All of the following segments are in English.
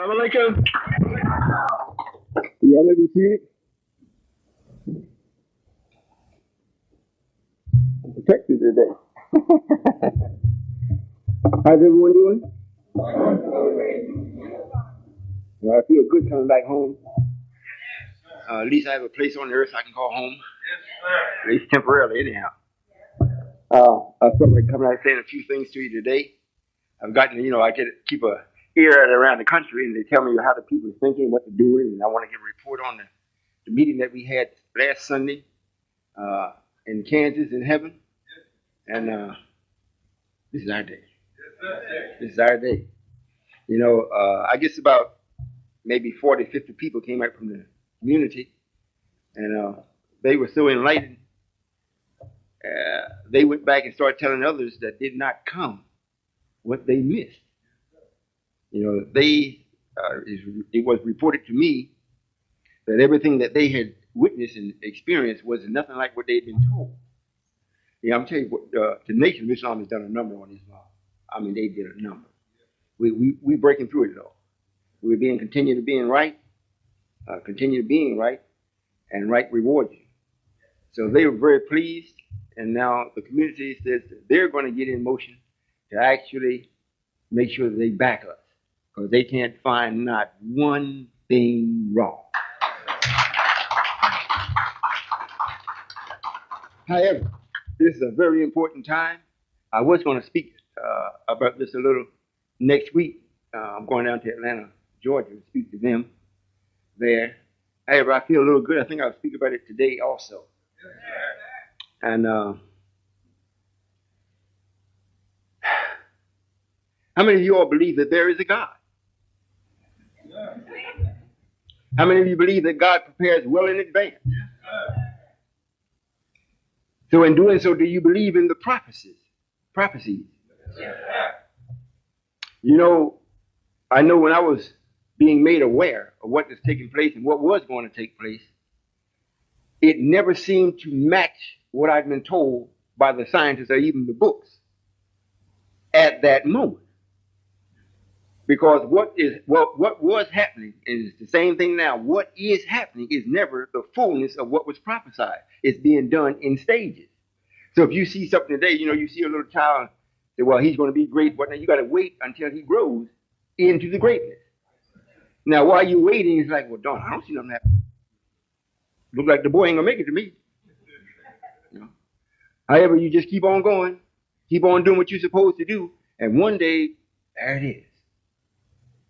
Assalamualaikum. Y'all let me see it? I'm protected today. How's everyone doing? Well, I feel good coming back home. At least I have a place on the earth I can call home. At least temporarily, anyhow. I felt like coming out and saying a few things to you today. I've gotten, I get keep a ear out around the country, and they tell me how the people are thinking, what they're doing, and I want to give a report on the meeting that we had last Sunday in Kansas in heaven. And this is our day. This is our day. I guess about maybe 40, 50 people came out from the community, and they were so enlightened. They went back and started telling others that did not come what they missed. It was reported to me that everything that they had witnessed and experienced was nothing like what they'd been told. I'm telling you what, the Nation of Islam has done a number on Islam. I mean, they did a number. We breaking through it though. We're continue to being right, and right rewards you. So they were very pleased, and now the community says that they're going to get in motion to actually make sure that they back us, because they can't find not one thing wrong. However, this is a very important time. I was going to speak about this a little next week. I'm going down to Atlanta, Georgia, to speak to them there. However, I feel a little good. I think I'll speak about it today also. And how many of you all believe that there is a God? How many of you believe that God prepares well in advance? So in doing so, do you believe in the prophecies? I know when I was being made aware of what was taking place and what was going to take place, it never seemed to match what I'd been told by the scientists or even the books at that moment. Because what was happening is the same thing now. What is happening is never the fullness of what was prophesied. It's being done in stages. So if you see something today, you see a little child, say, well, he's going to be great, but now you got to wait until he grows into the greatness. Now, while you're waiting, it's like, well, darn, I don't see nothing happen. Look like the boy ain't going to make it to me. However, you just keep on going, keep on doing what you're supposed to do, and one day, there it is.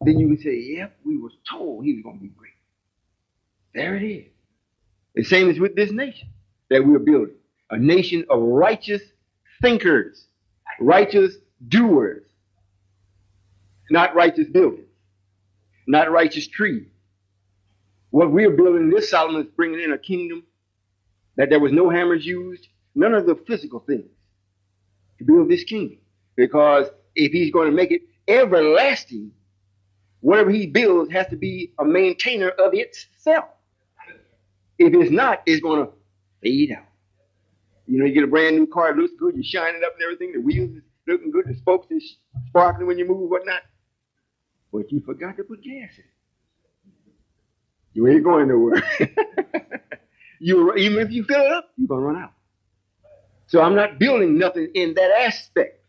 Then you can say, yep, we was told he was going to be great. There it is. The same as with this nation that we're building. A nation of righteous thinkers, righteous doers, not righteous buildings, not righteous trees. What we're building, this Solomon is bringing in a kingdom that there was no hammers used, none of the physical things to build this kingdom. Because if he's going to make it everlasting, whatever he builds has to be a maintainer of itself. If it's not, it's going to fade out. You get a brand new car, it looks good, you shine it up and everything, the wheels is looking good, the spokes is sparkling when you move, whatnot. But you forgot to put gas in. You ain't going nowhere. Even if you fill it up, you're going to run out. So I'm not building nothing in that aspect.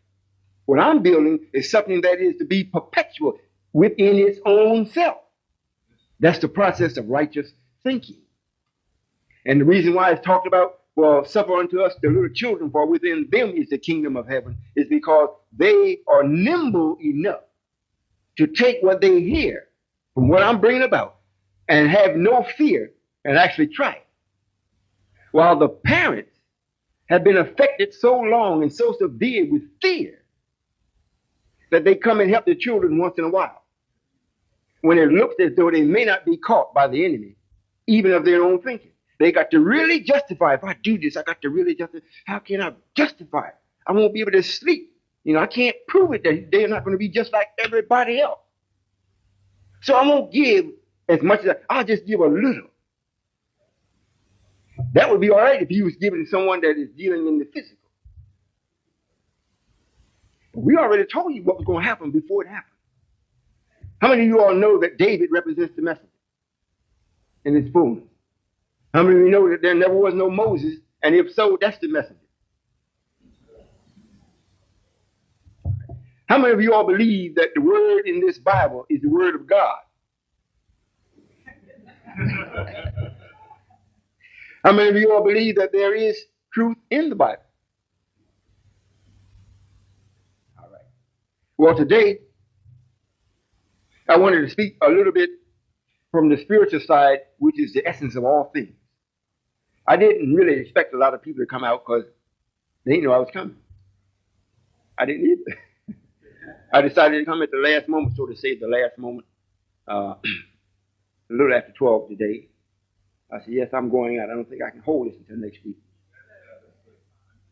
What I'm building is something that is to be perpetual within its own self. That's the process of righteous thinking. And the reason why it's talked about, well, suffer unto us the little children, for within them is the kingdom of heaven, is because they are nimble enough to take what they hear from what I'm bringing about and have no fear and actually try it. While the parents have been affected so long and so severe with fear that they come and help the children once in a while, when it looks as though they may not be caught by the enemy, even of their own thinking. They got to really justify, if I do this, I got to really justify. How can I justify it? I won't be able to sleep. I can't prove it that they're not going to be just like everybody else. So I won't give as much as I'll just give a little. That would be all right if he was giving someone that is dealing in the physical. But we already told you what was going to happen before it happened. How many of you all know that David represents the messenger in its fullness? How many of you know that there never was no Moses, and if so, that's the messenger? How many of you all believe that the word in this Bible is the word of God? How many of you all believe that there is truth in the Bible? All right. Well, today, I wanted to speak a little bit from the spiritual side, which is the essence of all things. I didn't really expect a lot of people to come out because they didn't know I was coming. I didn't either. I decided to come at the last moment, so to say, the last moment, a little after 12 today. I said, yes, I'm going out. I don't think I can hold this until next week.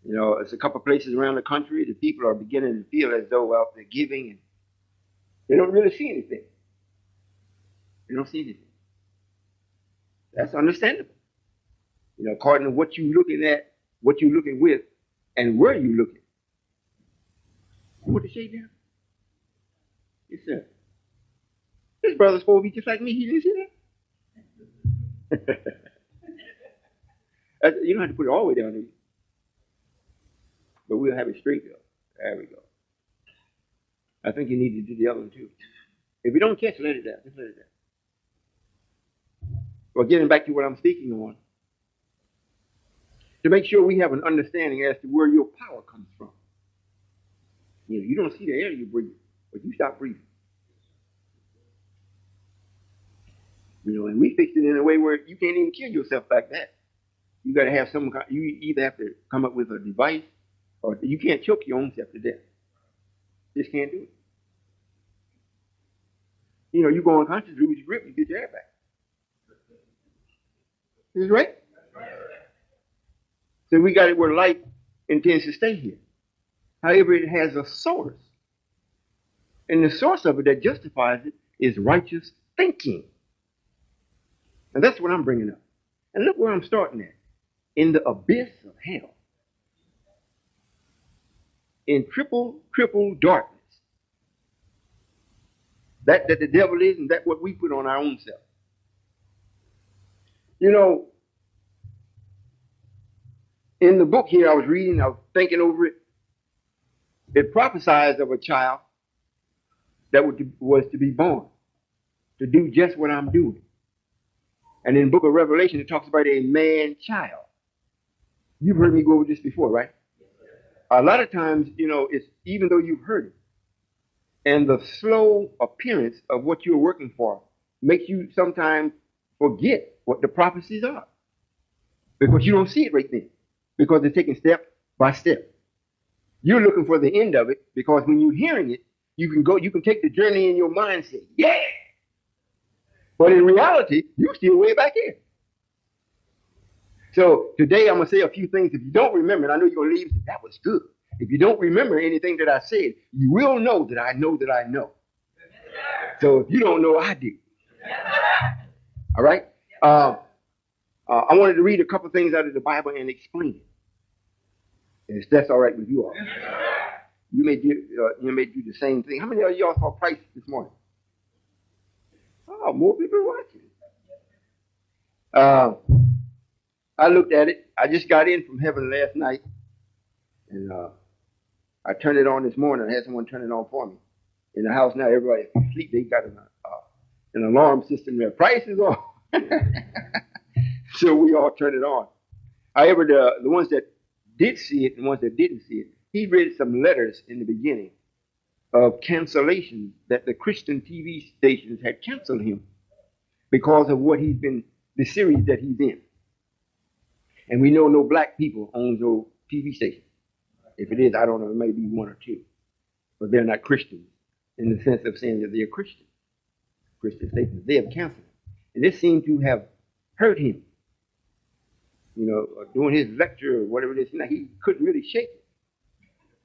You know, it's a couple of places around the country. The people are beginning to feel as though, well, they're giving and they don't really see anything. They don't see anything. That's understandable. You know, according to what you're looking at, what you're looking with, and where you're looking. You want to shake down? Yes, sir. This brother's supposed to be just like me. He didn't see that? You don't have to put it all the way down there. But we'll have it straight though. There we go. I think you need to do the other one too. If you don't catch it, let it down. Just let it down. Well, getting back to what I'm speaking on, to make sure we have an understanding as to where your power comes from. You know, you don't see the air you breathe, but you stop breathing. You know, and we fixed it in a way where you can't even kill yourself like that. You got to have some kind. You either have to come up with a device, or you can't choke your own self to death. Just can't do it. You know, you go unconscious, lose your grip, you get your air back. Is this right? So we got it where light intends to stay here. However, it has a source. And the source of it that justifies it is righteous thinking. And that's what I'm bringing up. And look where I'm starting at. In the abyss of hell. In triple darkness. That the devil is, and that's what we put on our own self. You know, in the book here I was reading, I was thinking over it. It prophesies of a child that was to be born, to do just what I'm doing. And in the book of Revelation, it talks about a man-child. You've heard me go over this before, right? A lot of times, you know, it's even though you've heard it, and the slow appearance of what you're working for makes you sometimes forget what the prophecies are. Because you don't see it right then. Because they're taken step by step. You're looking for the end of it because when you're hearing it, you can take the journey in your mind and say, yeah. But in reality, you're still way back here. So today I'm going to say a few things. If you don't remember, and I know you're going to leave, that was good. If you don't remember anything that I said, you will know that I know that I know. So if you don't know, I do. All right? I wanted to read a couple things out of the Bible and explain it. If that's all right with you all. You may do the same thing. How many of y'all saw Price this morning? Oh, more people are watching. I looked at it. I just got in from heaven last night. And I turned it on this morning. I had someone turn it on for me. In the house now, everybody, if you sleep, they got an alarm system there. Price is on. So we all turned it on. However, the ones that did see it and the ones that didn't see it, he read some letters in the beginning of cancellation that the Christian TV stations had canceled him because of what the series that he's in. And we know no black people own no TV station. If it is, I don't know, it may be one or two. But they're not Christians in the sense of saying that they're Christian stations. They have canceled him. And this seemed to have hurt him. You know, doing his lecture or whatever it is, he couldn't really shake it.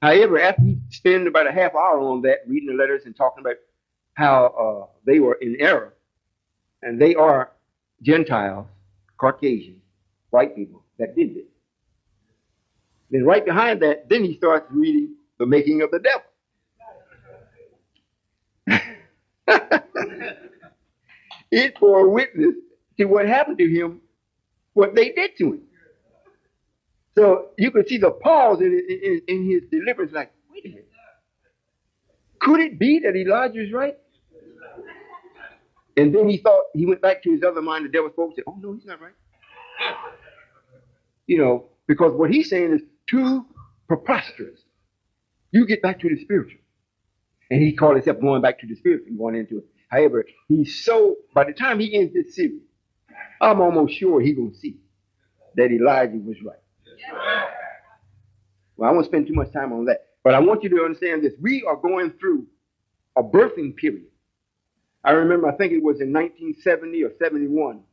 However, after he spent about a half hour on that, reading the letters and talking about how they were in error, and they are Gentiles, Caucasians, white people that did this. Then right behind that, then he starts reading The Making of the Devil. It bore witness to what happened to him, what they did to him. So you could see the pause in his deliverance, like, wait a minute. Could it be that Elijah is right? And then he went back to his other mind, the devil spoke and said, oh no, he's not right. Because what he's saying is too preposterous. You get back to the spiritual. And he called himself going back to the spiritual and going into it. However, by the time he ends this series, I'm almost sure he's going to see that Elijah was right. Well, I won't spend too much time on that. But I want you to understand this. We are going through a birthing period. I remember, I think it was in 1970 or 71,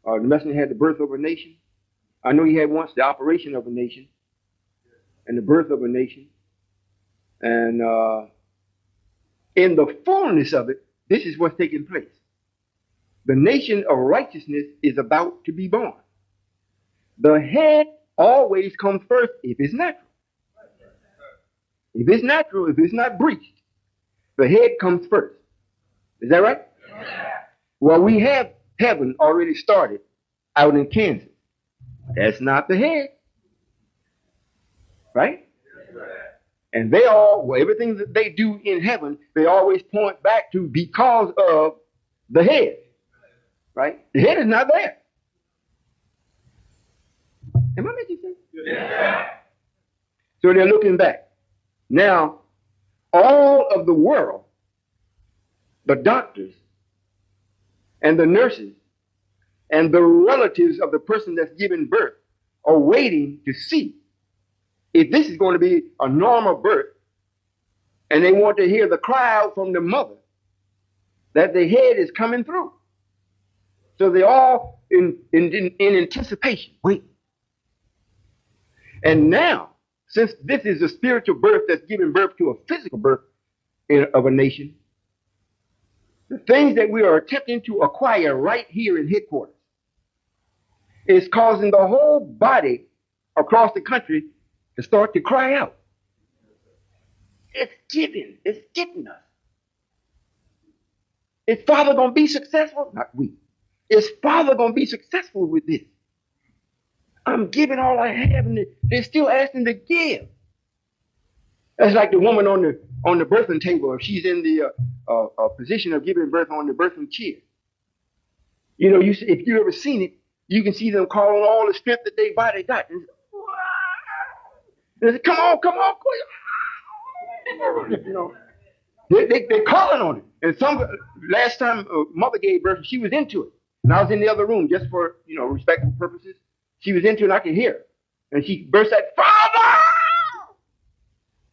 the messenger had the birth of a nation. I know he had once the operation of a nation and the birth of a nation. And in the fullness of it, this is what's taking place. The nation of righteousness is about to be born. The head always comes first if it's natural. If it's natural, if it's not breached, the head comes first. Is that right? Yeah. Well, we have heaven already started out in Kansas. That's not the head. Right? And everything that they do in heaven, they always point back to because of the head. Right? The head is not there. Am I making sense? Yeah. So they're looking back. Now, all of the world, the doctors and the nurses and the relatives of the person that's giving birth are waiting to see if this is going to be a normal birth, and they want to hear the cry out from the mother that the head is coming through. So they're all in anticipation, wait. And now, since this is a spiritual birth that's giving birth to a physical birth of a nation, the things that we are attempting to acquire right here in headquarters is causing the whole body across the country to start to cry out. It's getting us. Is Father going to be successful? Not we. Is Father going to be successful with this? I'm giving all I have, and they're still asking to give. That's like the woman on the birthing table, if she's in the position of giving birth on the birthing chair. If you ever seen it, you can see them calling all the strength that their body got. And they say, come on, they're calling on it. And last time mother gave birth, she was into it, and I was in the other room just for respectful purposes. She was into it, and I could hear her, and she burst out, Father!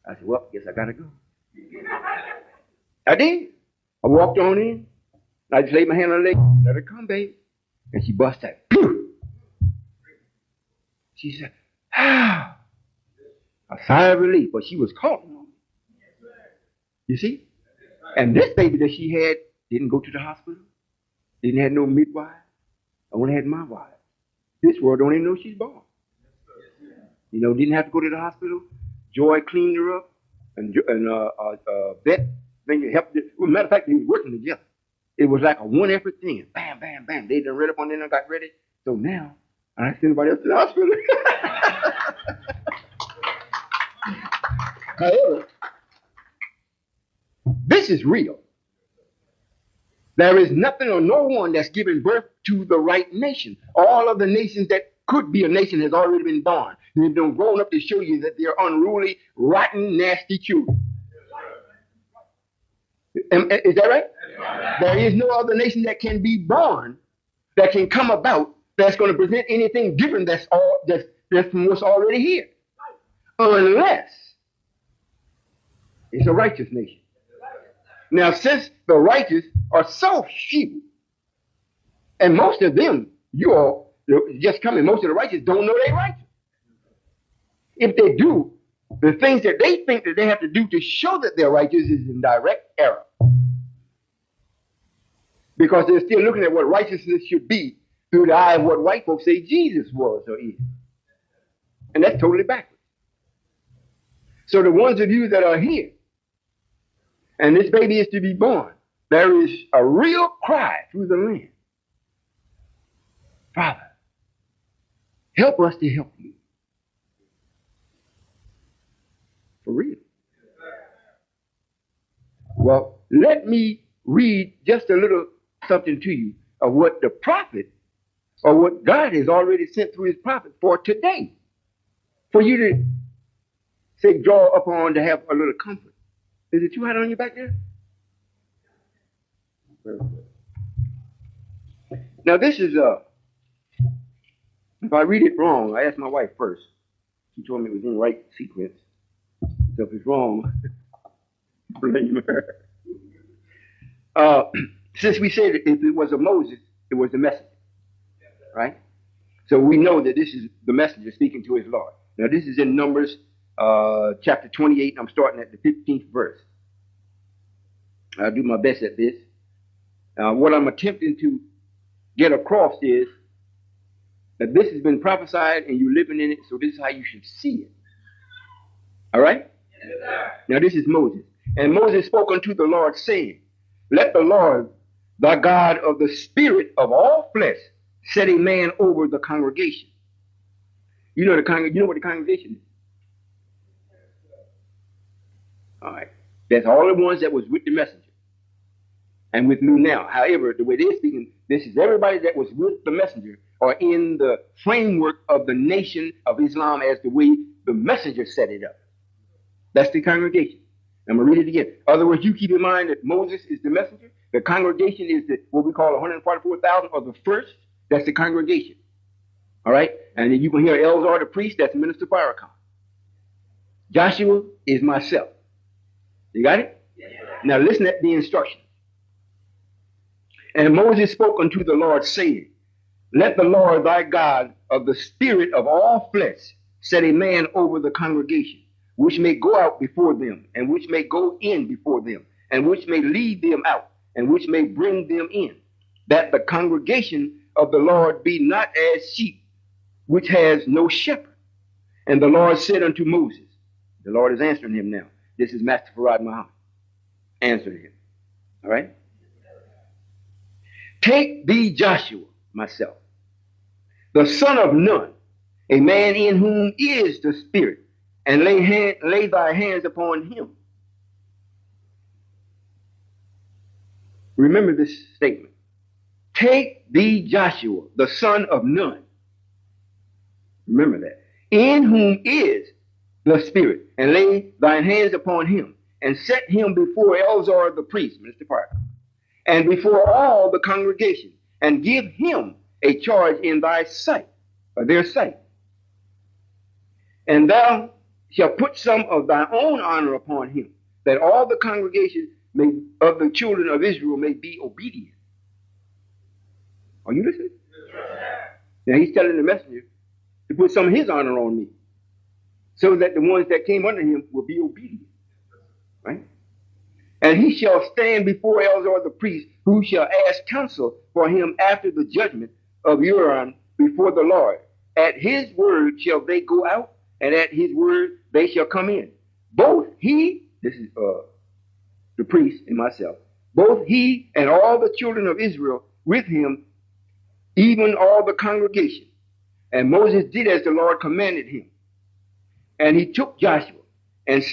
I said, well, guess I gotta go. I did. I walked on in. I just laid my hand on her leg. Let her come, baby. And she bust out. She said, a sigh of relief. But she was calling on me. You see? And this baby that she had didn't go to the hospital. Didn't have no midwife. I only had my wife. This world don't even know she's born. Didn't have to go to the hospital. Joy cleaned her up, and Beth, they helped. Matter of fact, they were working together. It was like a one effort thing. And bam, bam, bam. They done read up on them and got ready. So now, I don't see anybody else in the hospital. However, this is real. There is nothing or no one that's giving birth to the right nation. All of the nations that could be a nation has already been born. They've been grown up to show you that they're unruly, rotten, nasty children. Is that right? There is no other nation that can be born, that can come about, that's going to present anything different that's from what's already here. Unless it's a righteous nation. Now, since the righteous are so few, and most of them, just coming, most of the righteous don't know they're righteous. If they do, the things that they think that they have to do to show that they're righteous is in direct error. Because they're still looking at what righteousness should be through the eye of what white folks say Jesus was or is. And that's totally backwards. So the ones of you that are here, and this baby is to be born, there is a real cry through the land. Father, help us to help you. For real. Well, let me read just a little something to you of what the prophet, or what God has already sent through his prophet for today. For you to say, draw upon to have a little comfort. Is it too hot on you back there? Now this is, if I read it wrong, I asked my wife first. She told me it was in the right sequence. So if it's wrong, blame her. Since we said if it was a Moses, it was the messenger, right? So we know that this is the messenger speaking to his Lord. Now this is in Numbers chapter 28, and I'm starting at the 15th verse. I'll do my best at this. What I'm attempting to get across is that this has been prophesied and you're living in it, so this is how you should see it. All right? Yes, now this is Moses. And Moses spoke unto the Lord, saying, let the Lord, thy God of the spirit of all flesh, set a man over the congregation. You know what the congregation is? All right. That's all the ones that was with the messenger and with me now. However, the way they're speaking, this is everybody that was with the messenger or in the framework of the nation of Islam as the way the messenger set it up. That's the congregation. I'm going to read it again. In other words, you keep in mind that Moses is the messenger. The congregation is what we call 144,000 or the first. That's the congregation. All right? And then you can hear Elzar the priest. That's Minister Farrakhan. Joshua is myself. You got it? Yeah. Now listen at the instruction. And Moses spoke unto the Lord, saying, let the Lord thy God of the spirit of all flesh set a man over the congregation, which may go out before them, and which may go in before them, and which may lead them out, and which may bring them in, that the congregation of the Lord be not as sheep, which has no shepherd. And the Lord said unto Moses, the Lord is answering him now. This is Master Farad Muhammad answering him. All right? Take thee Joshua, myself, the son of Nun, a man in whom is the spirit, and lay thy hands upon him. Remember this statement. Take thee Joshua, the son of Nun. Remember that. In whom is the spirit, and lay thine hands upon him, and set him before Elzar the priest, Minister Parker, and before all the congregation, and give him a charge in thy sight, or their sight. And thou shalt put some of thy own honor upon him, that all the congregation of the children of Israel may be obedient. Are you listening? Now he's telling the messenger to put some of his honor on me, so that the ones that came under him will be obedient. Right? And he shall stand before Elzar the priest, who shall ask counsel for him after the judgment of Urim before the Lord. At his word shall they go out, and at his word they shall come in. Both he, this is the priest and myself, both he and all the children of Israel with him, even all the congregation. And Moses did as the Lord commanded him. And he took Joshua and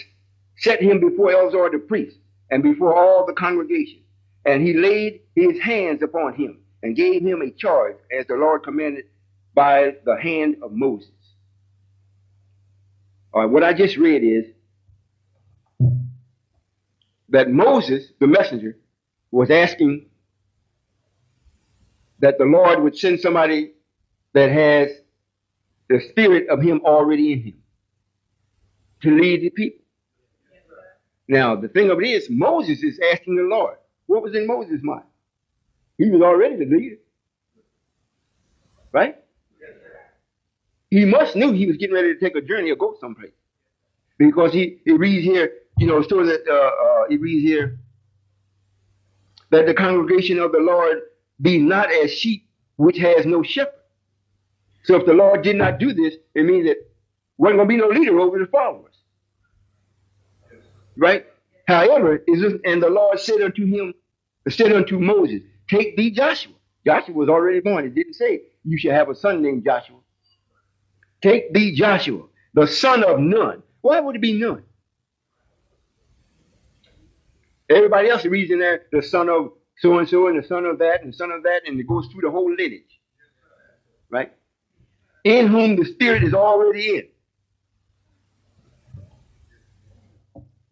set him before Elzar the priest and before all the congregation. And he laid his hands upon him and gave him a charge as the Lord commanded by the hand of Moses. All right, what I just read is that Moses, the messenger, was asking that the Lord would send somebody that has the spirit of him already in him to lead the people. Now, the thing of it is, Moses is asking the Lord. What was in Moses' mind? He was already the leader. Right? He must knew he was getting ready to take a journey or go someplace. Because he reads here, so that he reads here that the congregation of the Lord be not as sheep which has no shepherd. So if the Lord did not do this, it means that wasn't going to be no leader over the followers. Right? However, and the Lord said unto him, said unto Moses, take thee Joshua. Joshua was already born. It didn't say you shall have a son named Joshua. Take thee Joshua, the son of Nun. Why would it be Nun? Everybody else reads in there the son of so and so and the son of that and the son of that, and it goes through the whole lineage. Right? In whom the Spirit is already in.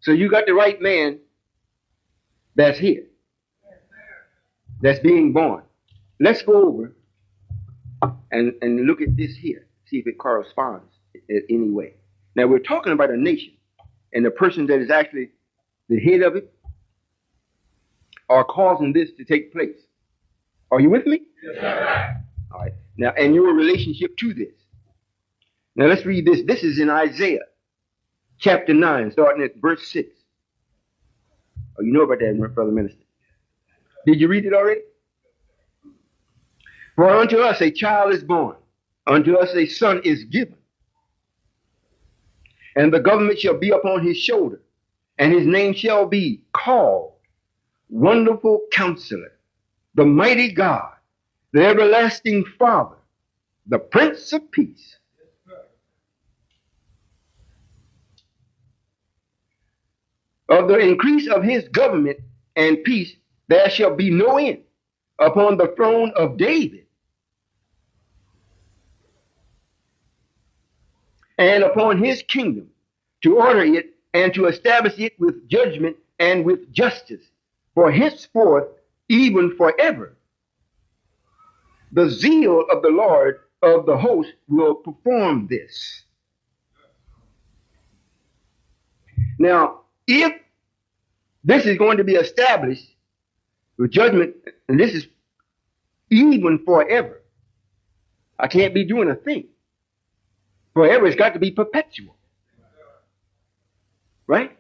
So you got the right man that's here, that's being born. Let's go over and look at this here, see if it corresponds in any way. Now we're talking about a nation, and the person that is actually the head of it are causing this to take place. Are you with me? Yes, sir. All right. Now, and your relationship to this. Now let's read this. This is in Isaiah chapter 9, starting at verse 6. Oh, you know about that, brother minister. Did you read it already? For unto us a child is born, unto us a son is given, and the government shall be upon his shoulder, and his name shall be called Wonderful Counselor, the Mighty God, the Everlasting Father, the Prince of Peace. Of the increase of his government and peace there shall be no end upon the throne of David and upon his kingdom, to order it and to establish it with judgment and with justice, for henceforth, even forever. The zeal of the Lord of the host will perform this. Now, if this is going to be established with judgment, and this is even forever, I can't be doing a thing. Forever, it's got to be perpetual. Right?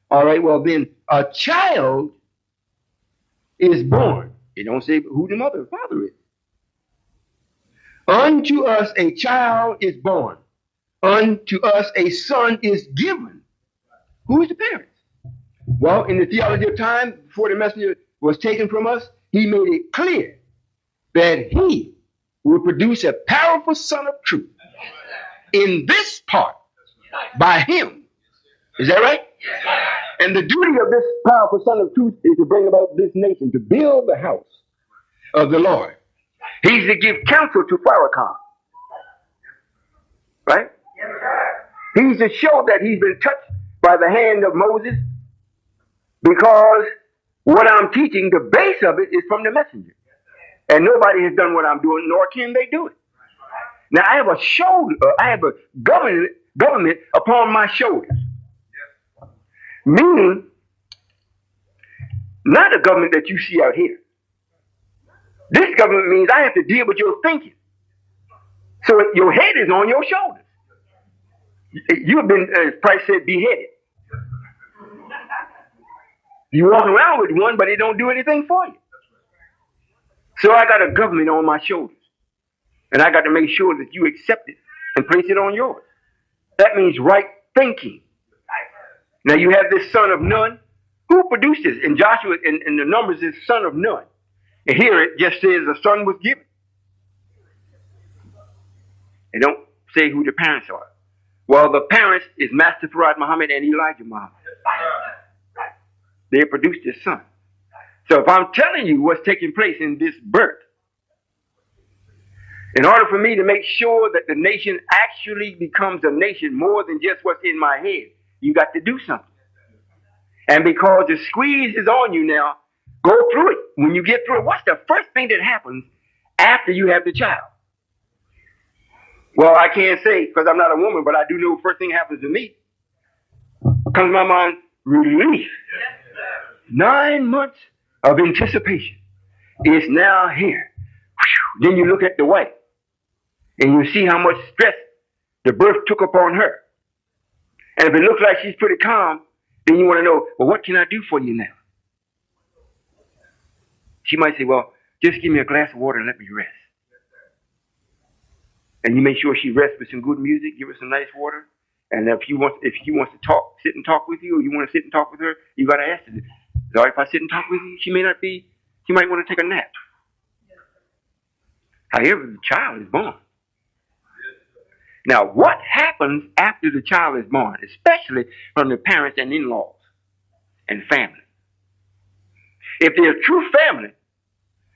All right, well then, a child is born. It don't say who the mother or father is. Unto us a child is born. Unto us a son is given. Who is the parents? Well, in the theology of time, before the messenger was taken from us, he made it clear that he would produce a powerful son of truth. In this part, by him. Is that right? And the duty of this powerful son of truth is to bring about this nation, to build the house of the Lord. He's to give counsel to Farrakhan. Right? He's to show that he's been touched by the hand of Moses, because what I'm teaching, the base of it is from the messenger. And nobody has done what I'm doing, nor can they do it. Now I have a shoulder, I have a government upon my shoulders. Meaning, not a government that you see out here. This government means I have to deal with your thinking. So your head is on your shoulders. You've been, as Price said, beheaded. You walk around with one, but it don't do anything for you. So I got a government on my shoulders. And I got to make sure that you accept it and place it on yours. That means right thinking. Now you have this son of Nun. Who produced this? In Joshua, in the Numbers, is son of Nun. And here it just says the son was given. They don't say who the parents are. Well, the parents is Master Farad Muhammad and Elijah Muhammad. They produced this son. So if I'm telling you what's taking place in this birth, in order for me to make sure that the nation actually becomes a nation more than just what's in my head, you got to do something. And because the squeeze is on you now, go through it. When you get through it, what's the first thing that happens after you have the child? Well, I can't say because I'm not a woman, but I do know the first thing happens to me. Comes to my mind, relief. 9 months of anticipation is now here. Whew. Then you look at the wife and you see how much stress the birth took upon her. And if it looks like she's pretty calm, then you want to know, well, what can I do for you now? She might say, well, just give me a glass of water and let me rest. And you make sure she rests with some good music, give her some nice water. And if she wants to talk, sit and talk with you, or you want to sit and talk with her, you got to ask her, So if I sit and talk with you, she might want to take a nap. However, the child is born. Now, what happens after the child is born, especially from the parents and in-laws and family? If they're true family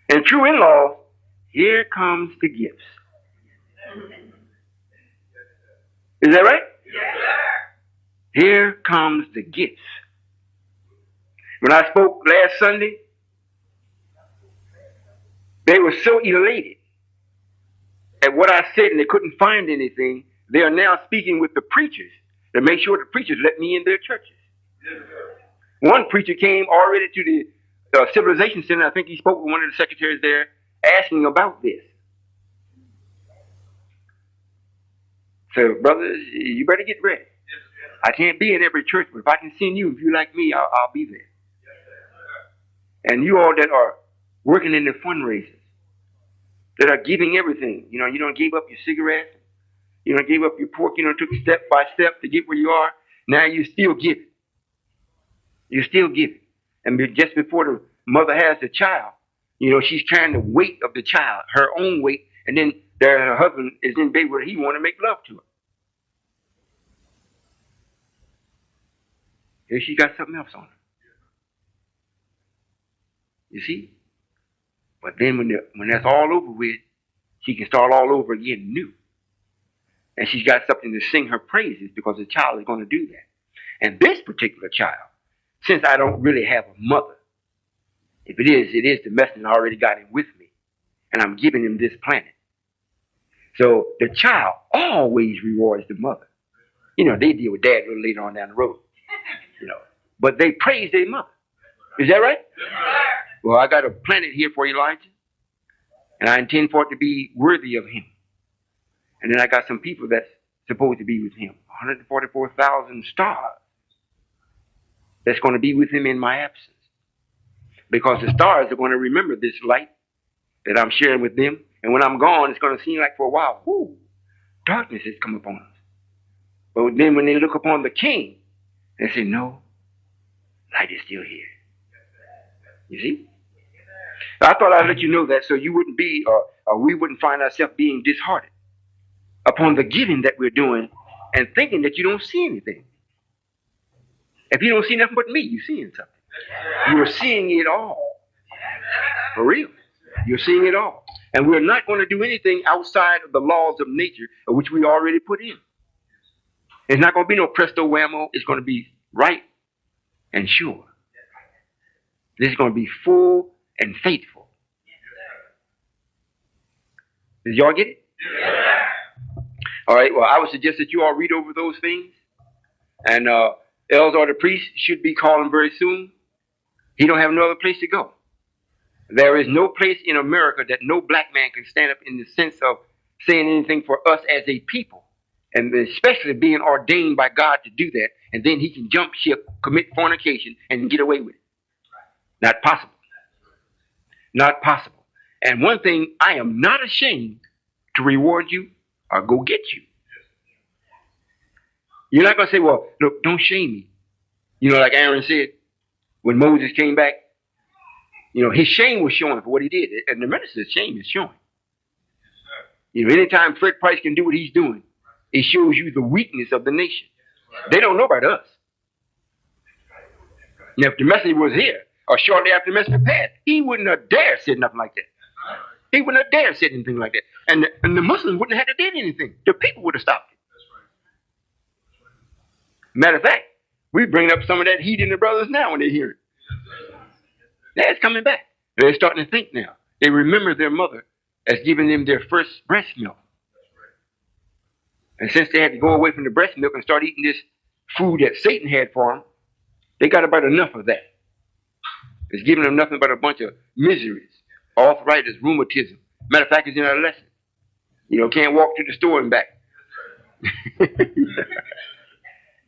and true in-laws, here comes the gifts. Is that right? Here comes the gifts. When I spoke last Sunday, they were so elated at what I said and they couldn't find anything. They are now speaking with the preachers to make sure the preachers let me in their churches. One preacher came already to the Civilization Center. I think he spoke with one of the secretaries there asking about this. So, brothers, you better get ready. I can't be in every church, but if I can send you, if you like me, I'll be there. And you all that are working in the fundraisers, that are giving everything. You don't give up your cigarettes. You don't give up your pork. Took step by step to get where you are. Now you still give it. You still give it. And just before the mother has the child, she's carrying the weight of the child, her own weight, and then her husband is in bed where he want to make love to her. Here she got something else on her. You see? But then when that's all over with, she can start all over again new. And she's got something to sing her praises because the child is going to do that. And this particular child, since I don't really have a mother, if it is the messenger. I already got him with me. And I'm giving him this planet. So the child always rewards the mother. They deal with dad a little later on down the road. But they praise their mother. Is that right? Well, I got a planet here for Elijah. And I intend for it to be worthy of him. And then I got some people that's supposed to be with him. 144,000 stars that's going to be with him in my absence. Because the stars are going to remember this light that I'm sharing with them. And when I'm gone, it's going to seem like for a while, darkness has come upon us. But then when they look upon the king, they say, no, light is still here. You see? I thought I'd let you know that so you wouldn't be, or we wouldn't find ourselves being disheartened upon the giving that we're doing and thinking that you don't see anything. If you don't see nothing but me, you're seeing something. You're seeing it all. For real. You're seeing it all. And we're not going to do anything outside of the laws of nature, which we already put in. It's not going to be no presto whammo. It's going to be right and sure. This is going to be full and faithful. Did y'all get it? All right. Well, I would suggest that you all read over those things. And Els or the priest should be calling very soon. He don't have no other place to go. There is no place in America that no black man can stand up in the sense of saying anything for us as a people. And especially being ordained by God to do that. And then he can jump ship, commit fornication, and get away with it. Not possible. Not possible. And one thing, I am not ashamed to reward you or go get you. You're not going to say, well, look, don't shame me. Like Aaron said, when Moses came back, his shame was showing for what he did. And the minister's shame is showing. Anytime Fred Price can do what he's doing, it shows you the weakness of the nation. They don't know about us. Now, if the messenger was here, or shortly after the messenger passed, he wouldn't have dared said nothing like that. He wouldn't have dared said anything like that. And the Muslims wouldn't have had to did anything. The people would have stopped it. Matter of fact, we bring up some of that heat in the brothers now when they hear it. That's coming back. They're starting to think now. They remember their mother as giving them their first breast milk. And since they had to go away from the breast milk and start eating this food that Satan had for them, they got about enough of that. It's giving them nothing but a bunch of miseries, arthritis, rheumatism. Matter of fact, it's in our lesson. Can't walk to the store and back.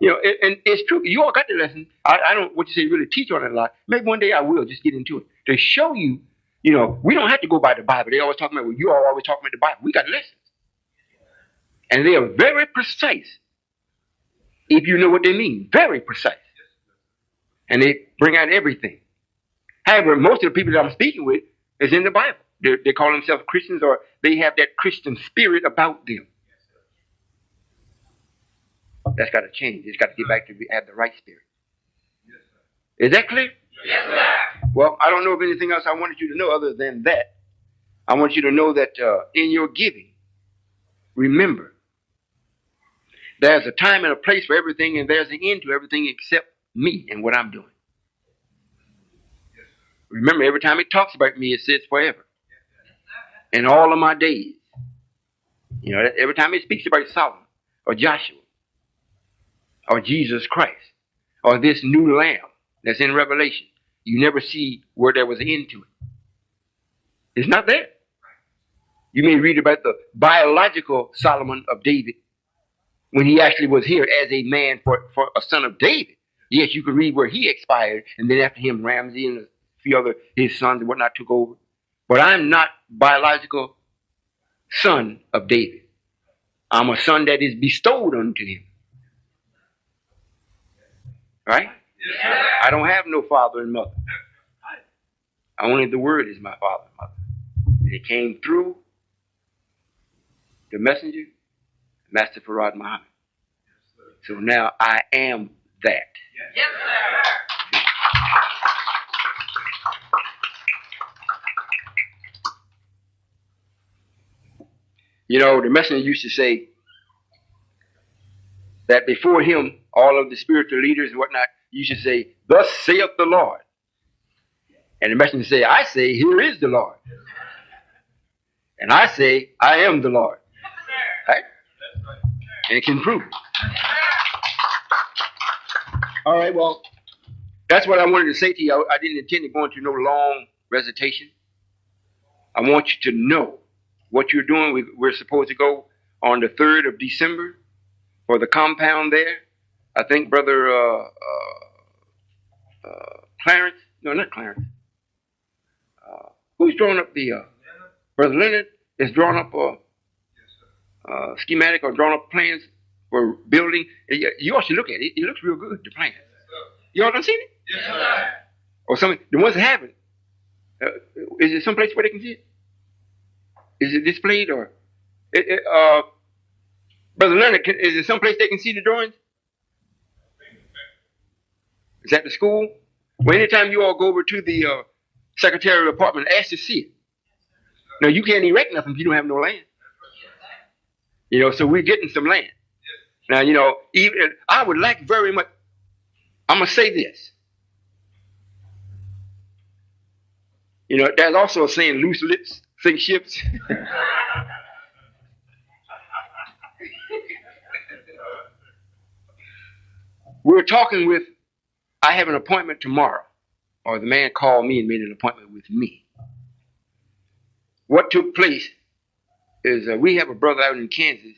And it's true. You all got the lesson. I don't, what you say, really teach on it a lot. Maybe one day I will just get into it to show you, we don't have to go by the Bible. They always talking about, well, you all always talking about the Bible. We got lessons. And they are very precise if you know what they mean. Very precise. And they bring out everything. However, most of the people that I'm speaking with is in the Bible. They call themselves Christians, or they have that Christian spirit about them. That's got to change. It's got to get back to have the right spirit. Is that clear? Yes, sir. Well, I don't know of anything else I wanted you to know other than that. I want you to know that in your giving, remember, there's a time and a place for everything, and there's an end to everything except me and what I'm doing. Remember, every time it talks about me, it says forever. In all of my days. You know, every time it speaks about Solomon, or Joshua, or Jesus Christ, or this new lamb that's in Revelation, you never see where there was an end to it. It's not there. You may read about the biological Solomon of David when he actually was here as a man for a son of David. Yes, you can read where he expired, and then after him, Ramsey and a few other his sons and whatnot took over. But I'm not biological son of David. I'm a son that is bestowed unto him. Right? Yeah. I don't have no father and mother. Only the Word is my father and mother. It came through the messenger, Master Farad Muhammad. So now I am that. Yes, sir. You know, the messenger used to say that before him, all of the spiritual leaders and whatnot used to say, "Thus saith the Lord." And the messenger say, "I say, here is the Lord." And I say, "I am the Lord." Right? And it can prove. All right, well, that's what I wanted to say to you. I didn't intend to go into no long recitation. I want you to know what you're doing. We're supposed to go on the 3rd of December for the compound there. I think Brother Clarence, no, not Clarence. Who's drawing up the, Brother Leonard is drawing up a schematic or drawing up plans for building. You all should look at it. It looks real good, the plan. You all done seen it? Yes, sir. Or some, the ones that haven't. Is it someplace where they can see it? Is it displayed or? Brother Leonard, is there someplace they can see the drawings? Is that the school? Well, anytime you all go over to the secretarial department, ask to see it. Now, you can't erect nothing if you don't have no land. You know, so we're getting some land. Now, you know, even I would like very much, I'm going to say this. You know, there's also a saying, loose lips sink ships. We're talking with, I have an appointment tomorrow, or the man called me and made an appointment with me. What took place is we have a brother out in Kansas.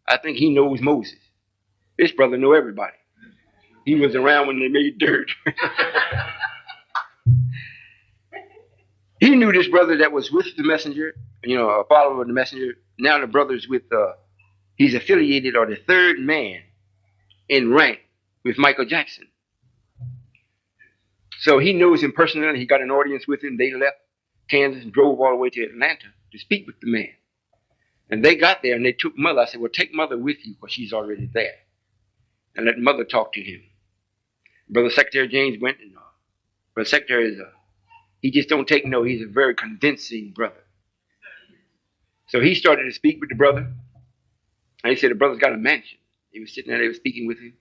I think he knows Moses. This brother know everybody. He was around when they made dirt. He knew this brother that was with the messenger, you know, a follower of the messenger. Now the brother's with, he's affiliated or the third man in rank with Michael Jackson. So he knows him personally. He got an audience with him. They left Kansas and drove all the way to Atlanta to speak with the man. And they got there and they took Mother. I said, well, take Mother with you because she's already there. And let Mother talk to him. Brother Secretary James went and Brother Secretary is he just don't take no. He's a very convincing brother. So he started to speak with the brother. And he said the brother's got a mansion. He was sitting there, they were speaking with him.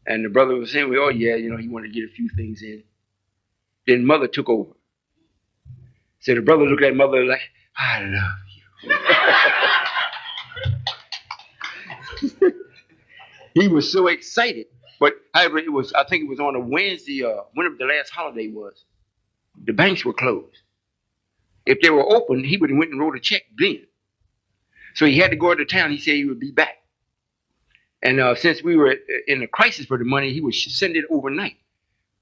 And the brother was saying, well, oh yeah, you know, he wanted to get a few things in. Then Mother took over. So the brother looked at Mother like, I love you. He was so excited. But however, it was, I think it was on a Wednesday, whenever the last holiday was. The banks were closed. If they were open, he would have went and wrote a check then. So he had to go out of town. He said he would be back. And since we were in a crisis for the money, he would send it overnight.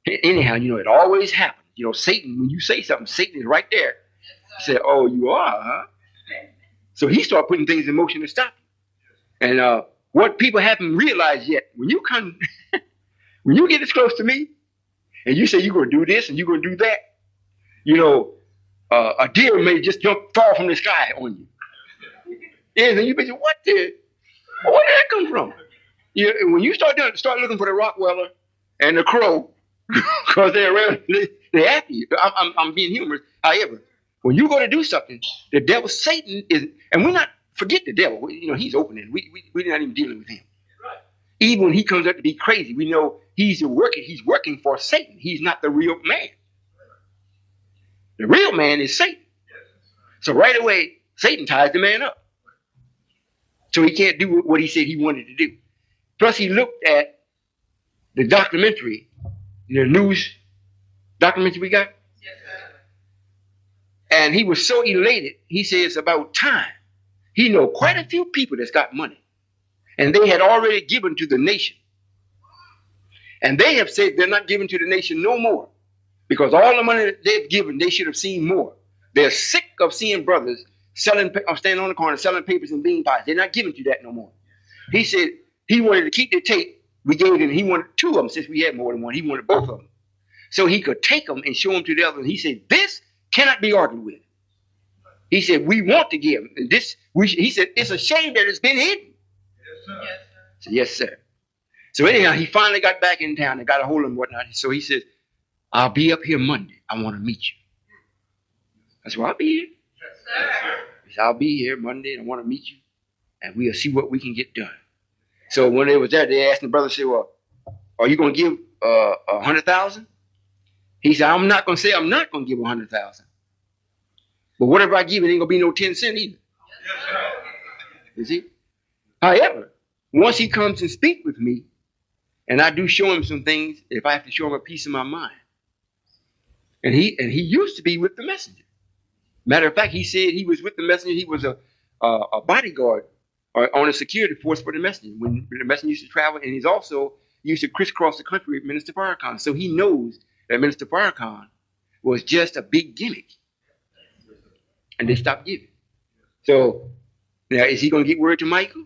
Anyhow, you know, it always happens. You know, Satan, when you say something, Satan is right there. He said, oh, you are, huh? So he started putting things in motion to stop you. And what people haven't realized yet, when you come, when you get this close to me, and you say you're going to do this and you're going to do that, You know, a deer may just fall from the sky on you. Yes, and you be saying, where did that come from? When you start looking for the rockweller and the crow, because they're around, they're after you. I'm being humorous. However, when you go to do something, the devil, Satan is, and we're not forget the devil. He's opening. We're not even dealing with him. Even when he comes up to be crazy, we know he's working for Satan. He's not the real man. The real man is Satan. So right away, Satan ties the man up. So he can't do what he said he wanted to do. Plus, he looked at the documentary, the news documentary we got. Yes, sir. And he was so elated, he said it's about time. He know quite a few people that's got money. And they had already given to the nation. And they have said they're not giving to the nation no more. Because all the money that they've given, they should have seen more. They're sick of seeing brothers standing on the corner selling papers and bean pies. They're not giving to that no more. He said he wanted to keep the tape. We gave him, he wanted 2 of them since we had more than one. He wanted both of them. So he could take them and show them to the others. He said, this cannot be argued with. He said, we want to give them. And he said, it's a shame that it's been hidden. Yes, sir. Yes, sir. So, yes, sir. So anyhow, he finally got back in town and got a hold of him and whatnot. So he says, I'll be up here Monday. I want to meet you. I said, well, I'll be here. Yes, sir. He said, I'll be here Monday and I want to meet you. And we'll see what we can get done. So when they was there, they asked the brother, said, well, are you going to give 100,000? He said, I'm not going to say I'm not going to give 100,000. But whatever I give, it ain't going to be no 10 cents either. Yes, you see? However, once he comes and speaks with me, and I do show him some things, if I have to show him a piece of my mind. And he used to be with the messenger. Matter of fact, he said he was with the messenger. He was a bodyguard on a security force for the messenger when the messenger used to travel, and he's also used to crisscross the country with Minister Farrakhan. So he knows that Minister Farrakhan was just a big gimmick. And they stopped giving. So now, is he going to get word to Michael?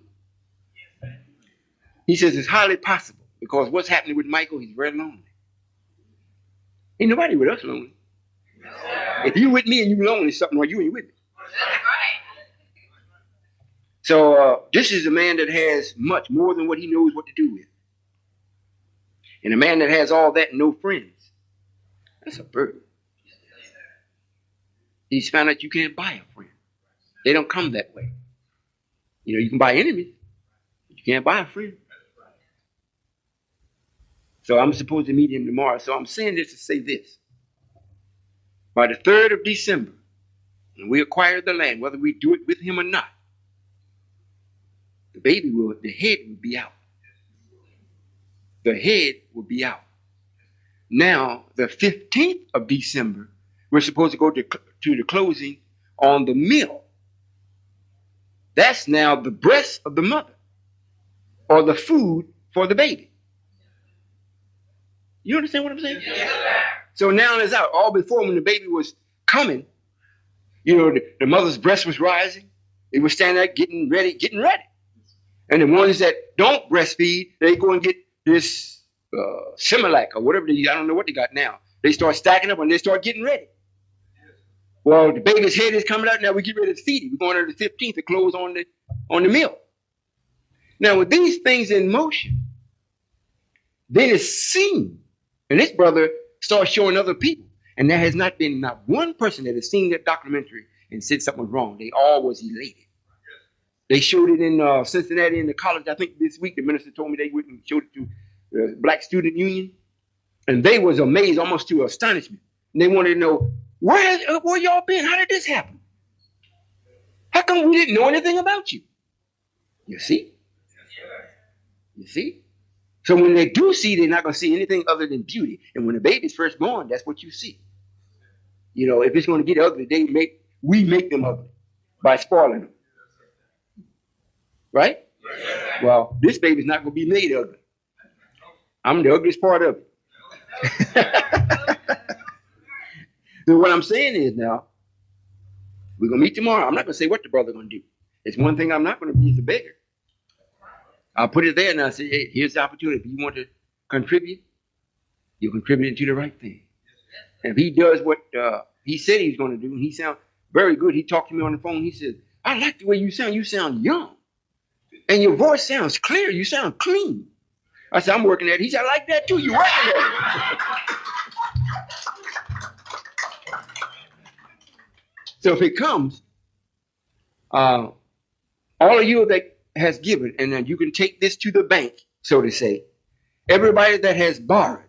He says it's highly possible because what's happening with Michael, he's very lonely. Ain't nobody with us lonely. If you with me and you lonely, something wrong, you ain't with me. So this is a man that has much more than what he knows what to do with. And a man that has all that and no friends, that's a burden. He's found out you can't buy a friend. They don't come that way. You can buy enemies, but you can't buy a friend. So I'm supposed to meet him tomorrow. So I'm saying this to say this. By the 3rd of December, when we acquire the land, whether we do it with him or not, the head will be out. The head will be out. Now, the 15th of December, we're supposed to go to the closing on the mill. That's now the breast of the mother or the food for the baby. You understand what I'm saying? Yes. So now it's out. All before when the baby was coming, the mother's breast was rising. They were standing there getting ready. And the ones that don't breastfeed, they go and get this Similac or whatever I don't know what they got now. They start stacking up and they start getting ready. Well, the baby's head is coming out. Now we get ready to feed it. We're going to the 15th to close on the mill. Now with these things in motion, then it's seen. And this brother starts showing other people. And there has not been not one person that has seen that documentary and said something was wrong. They all was elated. They showed it in Cincinnati in the college. I think this week the minister told me they went and showed it to the Black Student Union. And they was amazed almost to astonishment. And they wanted to know, where y'all been? How did this happen? How come we didn't know anything about you? You see? You see? So when they do see, they're not going to see anything other than beauty. And when the baby's first born, that's what you see. If it's going to get ugly, we make them ugly by spoiling them. Right? Well, this baby's not going to be made ugly. I'm the ugliest part of it. So what I'm saying is now, we're going to meet tomorrow. I'm not going to say what the brother's going to do. It's one thing I'm not going to be is a beggar. I'll put it there and I'll say, hey, here's the opportunity. If you want to contribute, you contribute to the right thing. And if he does what he said he was going to do, and he sounded very good. He talked to me on the phone. He said, I like the way you sound. You sound young. And your voice sounds clear. You sound clean. I said, I'm working at it. He said, I like that too. You working at it. So if it comes, all of you that has given, and then you can take this to the bank, so to say, everybody that has borrowed,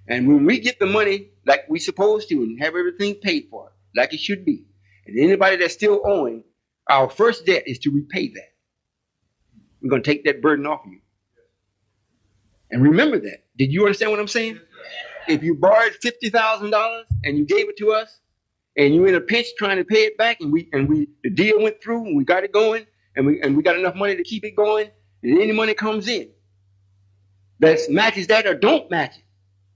and when we get the money like we supposed to and have everything paid for, like it should be, and anybody that's still owing, our first debt is to repay that. We're going to take that burden off of you. And remember that. Did you understand what I'm saying? If you borrowed $50,000 and you gave it to us, and you're in a pinch trying to pay it back, and the deal went through, and we got it going, and we got enough money to keep it going, and any money comes in that matches that or don't match it,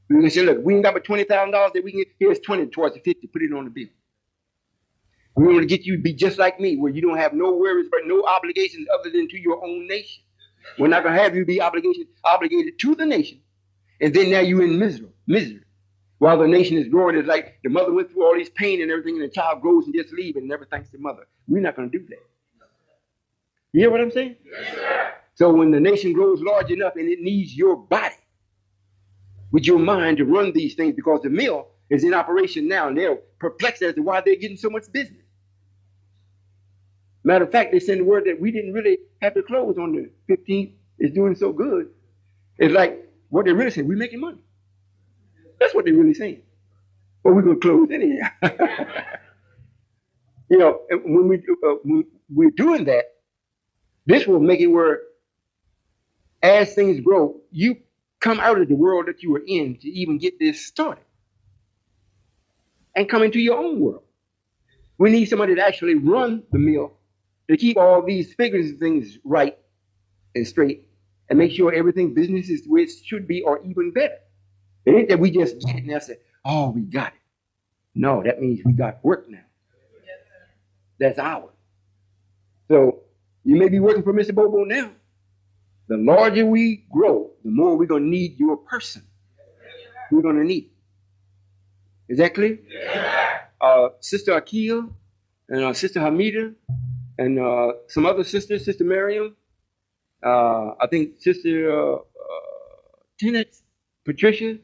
we can say, look, we ain't got but $20,000 that we can, here's 20 towards the 50, put it on the bill. We want to get you to be just like me, where you don't have no worries, but no obligations other than to your own nation. We're not going to have you be obligated to the nation, and then now you're in misery. While the nation is growing, it's like the mother went through all this pain and everything, and the child grows and just leaves and never thanks the mother. We're not going to do that. You hear what I'm saying? Yes, so when the nation grows large enough and it needs your body with your mind to run these things, because the mill is in operation now, and they're perplexed as to why they're getting so much business. Matter of fact, they send the word that we didn't really have to close on the 15th. It's doing so good. It's like what they're really saying, we're making money. That's what they're really saying. But we're going to close anyhow. You know, when we're doing that, this will make it where as things grow, you come out of the world that you were in to even get this started and come into your own world. We need somebody to actually run the mill to keep all these figures and things right and straight and make sure everything business is the way it should be or even better. It ain't that we just get it and say, oh, we got it. No, that means we got work now. That's ours. So you may be working for Mr. Bobo now. The larger we grow, the more we're going to need your person. We're going to need it. Is that clear? Yeah. Sister Akia and Sister Hamida and some other sisters, Sister Miriam, I think Sister Tenet, Patricia.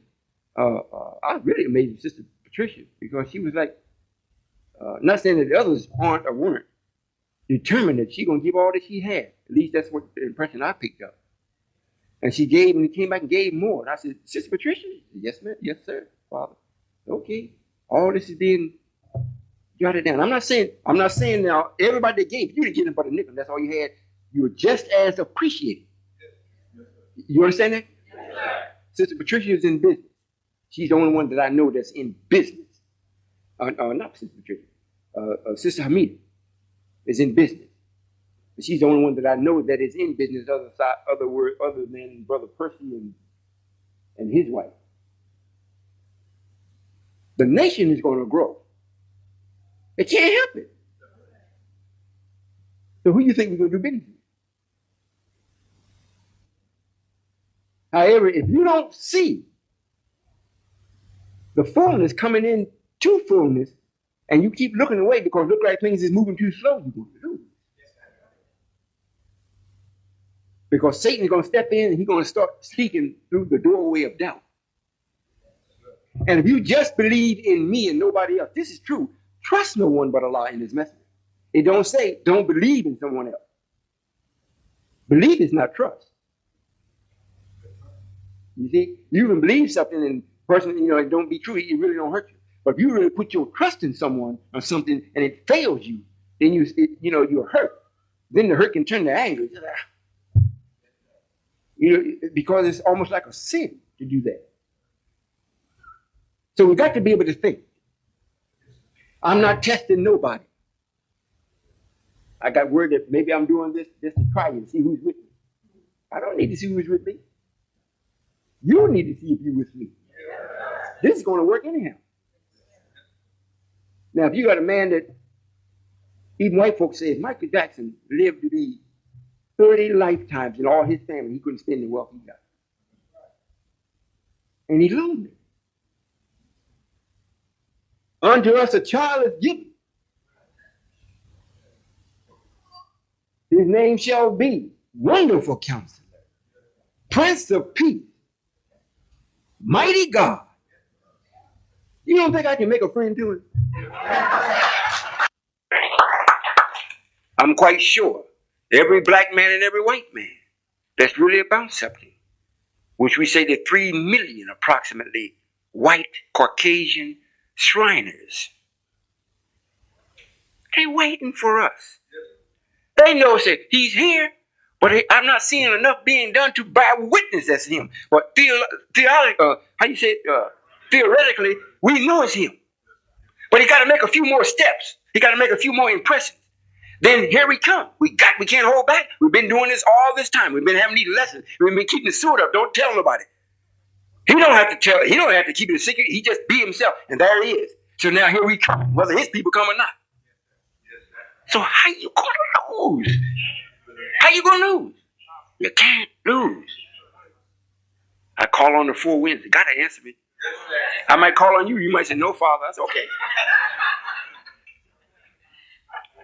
I was really amazed with Sister Patricia because she was like, not saying that the others aren't or weren't, determined that she's going to give all that she had. At least that's what the impression I picked up. And she gave, and came back and gave more. And I said, Sister Patricia? Yes, ma'am. Yes, sir, Father. Okay. All this is being jotted down. I'm not saying now everybody that gave, you didn't get them but a nickel. That's all you had. You were just as appreciated. You understand that? Yes, Sister Patricia is in business. She's the only one that I know that's in business. Not Sister Patricia. Sister Hamida is in business. She's the only one that I know that is in business other than Brother Percy and his wife. The nation is going to grow. It can't help it. So who do you think we're going to do business with? However, if you don't see the fullness coming in to fullness, and you keep looking away because it looks like things is moving too slow, you're going to lose. Because Satan is going to step in and he's going to start speaking through the doorway of doubt. And if you just believe in me and nobody else, this is true. Trust no one but Allah in his messenger. It don't say don't believe in someone else. Belief is not trust. You see, you can believe something and person, it don't be true, it really don't hurt you. But if you really put your trust in someone or something and it fails you, then you're hurt. Then the hurt can turn to anger. Because it's almost like a sin to do that. So we got to be able to think. I'm not testing nobody. I got word that maybe I'm doing this just to try you, to see who's with me. I don't need to see who's with me. You need to see if you're with me. This is going to work anyhow. Now, if you got a man that, even white folks say, if Michael Jackson lived to be 30 lifetimes in all his family, he couldn't spend the wealth he got. And he's lonely. Unto us a child is given. His name shall be Wonderful Counselor, Prince of Peace, Mighty God. You don't think I can make a friend to him? I'm quite sure every black man and every white man that's really about something, which we say the 3 million approximately white Caucasian Shriners, they waiting for us. They know that he's here, but I'm not seeing enough being done to bear witness as him. But theoretically, we know it's him. But he got to make a few more steps. He got to make a few more impressions. Then here we come. We can't hold back. We've been doing this all this time. We've been having these lessons. We've been keeping the sword up. Don't tell nobody. He don't have to tell. He don't have to keep it a secret. He just be himself, and there he is. So now here we come, whether his people come or not. So how you gonna lose? How you gonna lose? You can't lose. I call on the 4 winds. You gotta answer me. I might call on you. You might say, no, Father. I said, okay.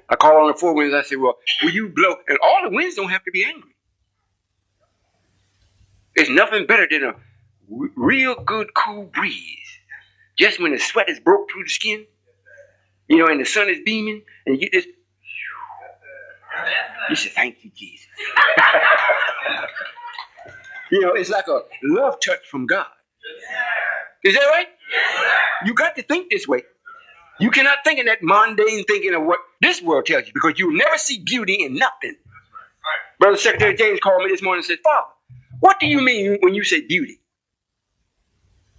I call on the 4 winds. I say, well, will you blow? And all the winds don't have to be angry. There's nothing better than a real good cool breeze. Just when the sweat is broke through the skin, and the sun is beaming, and you get this. You say, thank you, Jesus. It's like a love touch from God. Is that right? You got to think this way. You cannot think in that mundane thinking of what this world tells you, because you'll never see beauty in nothing. Brother Secretary James called me this morning and said, Father, what do you mean when you say beauty?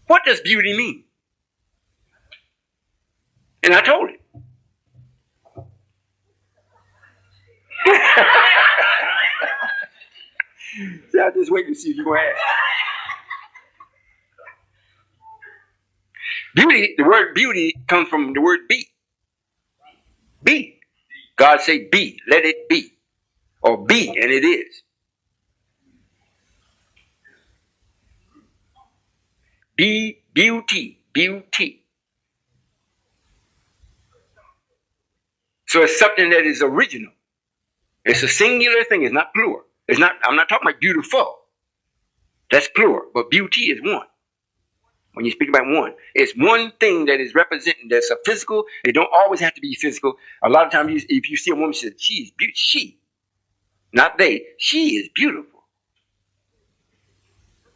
What does beauty mean? And I told him. See, I just wait to see if you're going to ask. Beauty, the word beauty comes from the word be. Be. God say be, let it be. Or be, and it is. Be, beauty, beauty. So it's something that is original. It's a singular thing. It's not plural. I'm not talking about beautiful. That's plural. But beauty is one. When you speak about one, it's one thing that is representing. That's a physical. It don't always have to be physical. A lot of times, if you see a woman, she says, she is beautiful. She, not they. She is beautiful.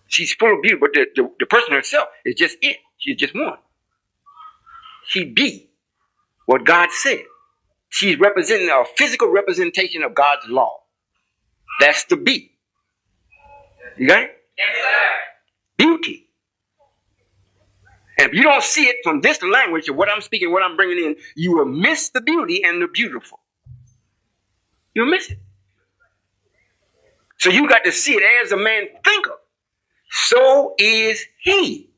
She's full of beauty, but the person herself is just it. She's just one. She be what God said. She's representing a physical representation of God's law. That's the be. You got it? Yes, sir. Beauty. And if you don't see it from this language of what I'm speaking, what I'm bringing in, you will miss the beauty and the beautiful. You'll miss it. So you got to see it as a man thinketh. So is he.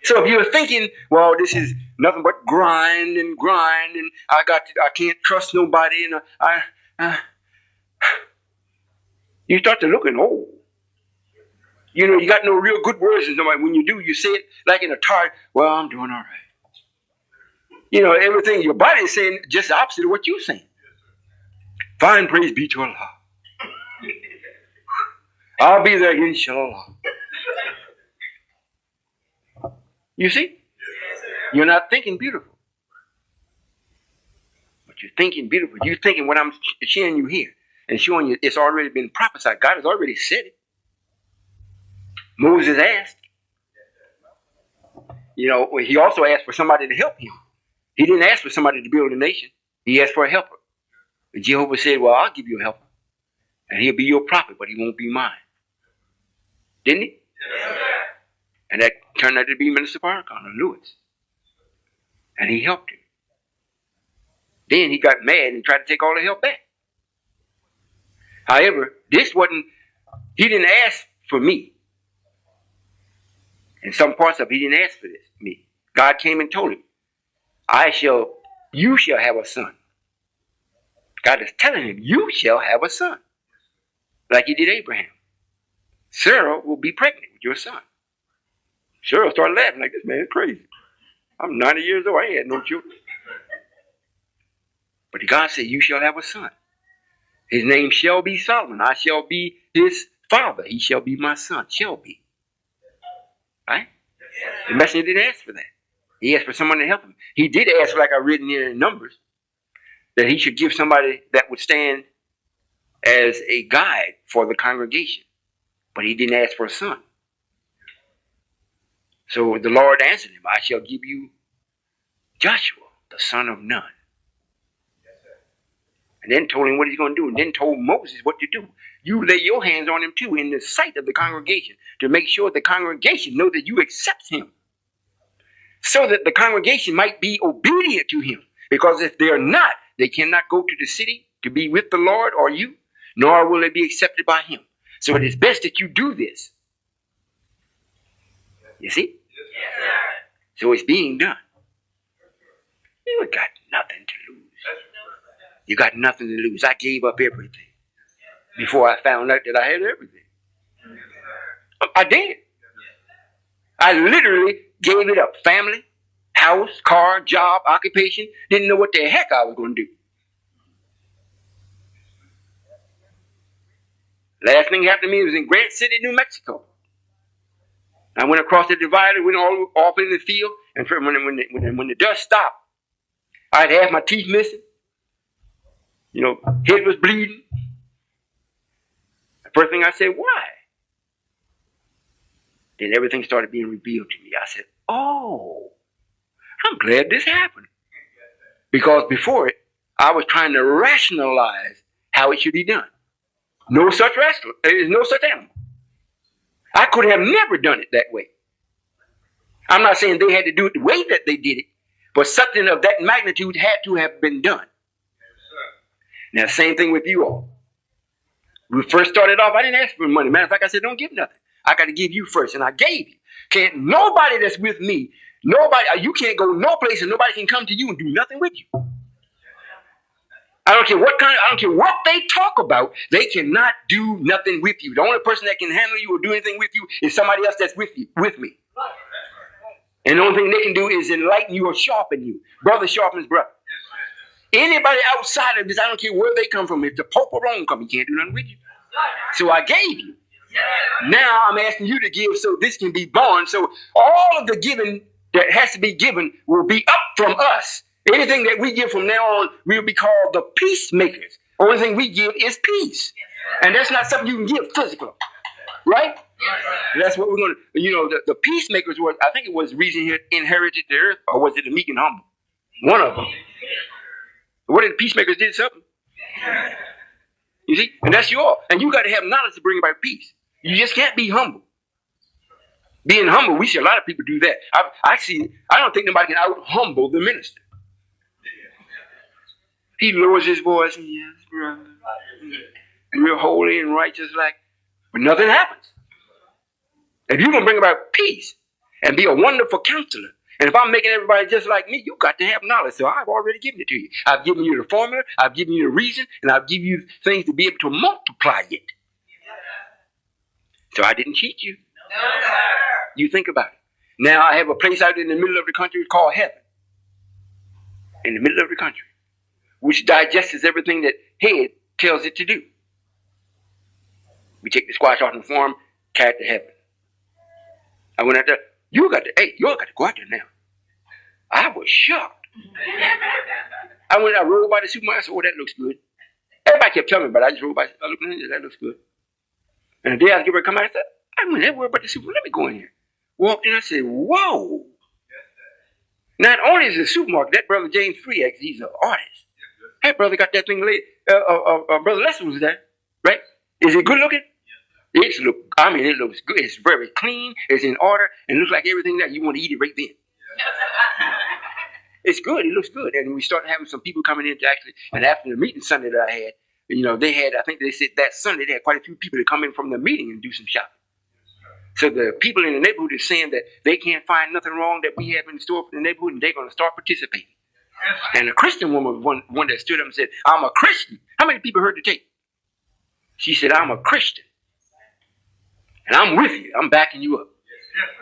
So if you're thinking, well, this is nothing but grind, and I can't trust nobody, and you start to looking old. You got no real good words in somebody. When you do, you say it like in a tart. Well, I'm doing all right. Everything your body is saying just the opposite of what you're saying. Fine, praise be to Allah. I'll be there, inshallah. You see? You're not thinking beautiful. But you're thinking beautiful. You're thinking what I'm sharing you here and showing you it's already been prophesied. God has already said it. Moses asked. He also asked for somebody to help him. He didn't ask for somebody to build a nation. He asked for a helper. And Jehovah said, well, I'll give you a helper. And he'll be your prophet, but he won't be mine. Didn't he? Yes, and that turned out to be Minister Farrakhan or Lewis. And he helped him. Then he got mad and tried to take all the help back. However, he didn't ask for me. In some parts of it, he didn't ask for me. God came and told him, you shall have a son. God is telling him, you shall have a son. Like he did Abraham. Sarah will be pregnant with your son. Sarah started laughing like, this man is crazy. I'm 90 years old. I ain't had no children. But God said, you shall have a son. His name shall be Solomon. I shall be his father. He shall be my son. Shall be. Right? The messenger didn't ask for that. He asked for someone to help him. He did ask, like I read in Numbers, that he should give somebody that would stand as a guide for the congregation. But he didn't ask for a son. So the Lord answered him, I shall give you Joshua, the son of Nun. And then told him what he's going to do. And then told Moses what to do. You lay your hands on him too in the sight of the congregation to make sure the congregation know that you accept him. So that the congregation might be obedient to him. Because if they're not, they cannot go to the city to be with the Lord or you, nor will they be accepted by him. So it is best that you do this. You see? So it's being done. You ain't got nothing to lose. You got nothing to lose. I gave up everything before I found out that I had everything. I did. I literally gave it up. Family, house, car, job, occupation. Didn't know what the heck I was going to do. Last thing happened to me was in Grant City, New Mexico. I went across the divider, went all off in the field, and when the dust stopped, I had half my teeth missing. You know, head was bleeding. The first thing I said, why? Then everything started being revealed to me. I said, oh, I'm glad this happened. Because before it, I was trying to rationalize how it should be done. No such rational. There is no such animal. I could have never done it that way. I'm not saying they had to do it the way that they did it, but something of that magnitude had to have been done. Now, same thing with you all. We first started off, I didn't ask for money. Matter of fact, I said, don't give nothing. I got to give you first, and I gave you. Can't nobody that's with me, you can't go no place and nobody can come to you and do nothing with you. I don't care what they talk about, they cannot do nothing with you. The only person that can handle you or do anything with you is somebody else that's with me. And the only thing they can do is enlighten you or sharpen you. Brother sharpens brother. Anybody outside of this, I don't care where they come from. If the Pope or Rome come, he can't do nothing with you. So I gave you. Now I'm asking you to give so this can be born. So all of the giving that has to be given will be up from us. Anything that we give from now on will be called the peacemakers. Only thing we give is peace. And that's not something you can give physically. Right? That's what we're going to, the peacemakers was, I think it was reason inherited the earth, or was it the meek and humble? One of them. What did the peacemakers did something? You see? And that's yours. And you got to have knowledge to bring about peace. You just can't be humble. Being humble, we see a lot of people do that. I don't think nobody can out-humble the minister. He lowers his voice and yes, brother. Real holy and righteous but nothing happens. If you're going to bring about peace and be a wonderful counselor, and if I'm making everybody just like me, you got to have knowledge. So I've already given it to you. I've given you the formula, I've given you the reason, and I've given you things to be able to multiply it. So I didn't cheat you. You think about it. Now I have a place out in the middle of the country called heaven. In the middle of the country. Which digests everything that head tells it to do. We take the squash off the farm, carry it to heaven. I went out there. You got to go out there now. I was shocked. I rode by the supermarket. I said, oh, that looks good. Everybody kept telling me about it. I just rode by. I looked in there, that looks good. And the day I was getting ready to come out, I said, I'm not worried about the supermarket. Let me go in here. Walked in, I said, whoa. Not only is it a supermarket, that brother James 3X, he's an artist. That brother got that thing laid. Brother Lester was there, right? Is it good looking? It looks good. It's very clean. It's in order. And it looks like everything that you want to eat it right then. It's good. It looks good. And we started having some people coming in to actually, and after the meeting Sunday that I had, I think they said that Sunday they had quite a few people to come in from the meeting and do some shopping. So the people in the neighborhood are saying that they can't find nothing wrong that we have in store for the neighborhood, and they're going to start participating. And a Christian woman was one that stood up and said, I'm a Christian. How many people heard the tape? She said, I'm a Christian. And I'm with you. I'm backing you up.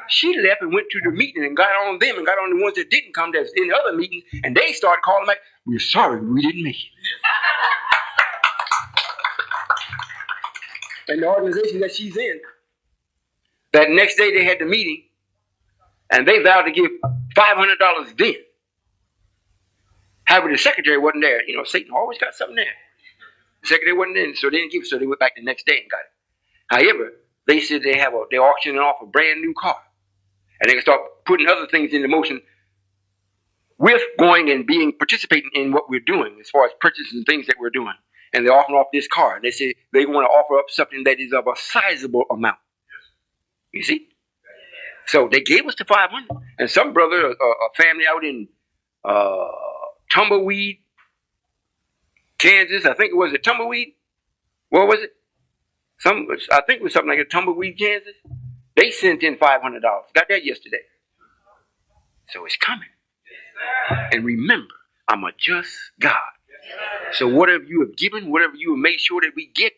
She left and went to the meeting and got on them and got on the ones that didn't come that's in the other meetings, and they started calling back, "We're sorry we didn't make it." And the organization that she's in, that next day they had the meeting, and they vowed to give $500 then. However, the secretary wasn't there. You know, Satan always got something there. The secretary wasn't there, so they didn't give it. So they went back the next day and got it. However, they said they're auctioning off a brand new car, and they can start putting other things into motion with going and participating in what we're doing as far as purchasing things that we're doing. And they're offering off this car. And they say they want to offer up something that is of a sizable amount. You see? So they gave us the 500. And some brother, a family out in Tumbleweed, Kansas, I think it was Tumbleweed. What was it? I think it was something like a Tumbleweed, Kansas. They sent in $500. Got that yesterday. So it's coming. And remember, I'm a just God. So whatever you have given, whatever you have made sure that we get,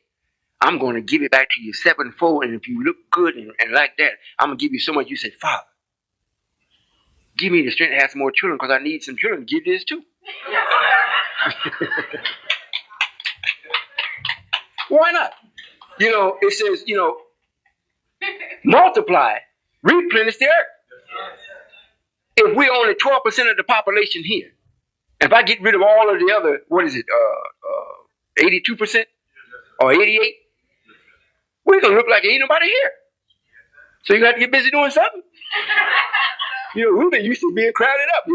I'm going to give it back to you sevenfold. And if you look good and like that, I'm going to give you so much. You say, "Father, give me the strength to have some more children because I need some children to give this too." Why not? You know, it says, you know, multiply, replenish the earth. If we're only 12% of the population here, if I get rid of all of the other, 82% or 88%, we're going to look like ain't nobody here. So you got to get busy doing something. You know, we've been used to being crowded up.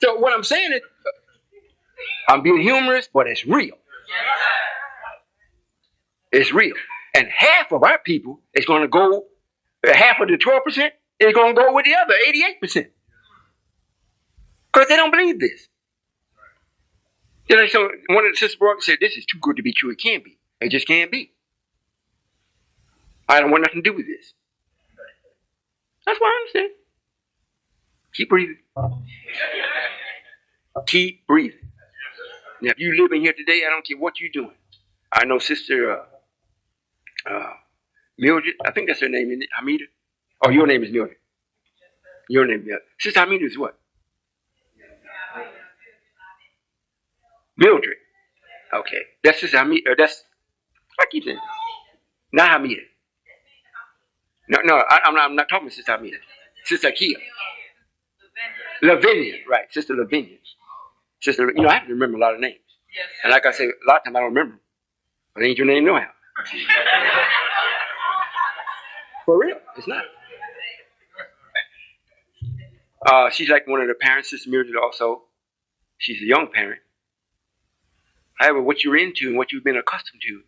So what I'm saying is, I'm being humorous, but it's real. It's real. And half of our people is going to go, half of the 12% is going to go with the other 88%. Because they don't believe this. You know, so one of the sisters brought said, "This is too good to be true. It can't be. It just can't be. I don't want nothing to do with this." That's why I understand. Keep breathing. Keep breathing. Now, if you live in here today, I don't care what you're doing. I know Sister Mildred. I think that's her name, isn't it? Hamida? Oh, your name is Mildred. Your name is Mildred. Sister Hamida is what? Mildred. Okay. That's Sister Hamida. That's, I keep saying, not Hamida. No, I'm not talking to Sister Hamida. Sister Kia. Lavinia. Right. Sister Lavinia. Sister, you know, I have to remember a lot of names. And like I say, a lot of times I don't remember. But ain't your name no how. For real. It's not. She's like one of the parents, Sister Mildred also. She's a young parent. However, what you're into and what you've been accustomed to,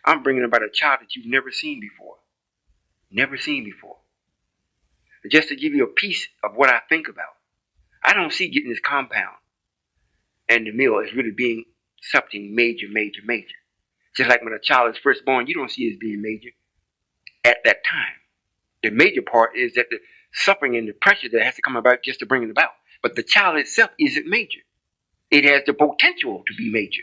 I'm bringing about a child that you've never seen before. Never seen before. Just to give you a piece of what I think about. I don't see getting this compound and the meal as really being something major. Just like when a child is first born, you don't see it as being major at that time. The major part is that the suffering and the pressure that has to come about just to bring it about. But the child itself isn't major. It has the potential to be major.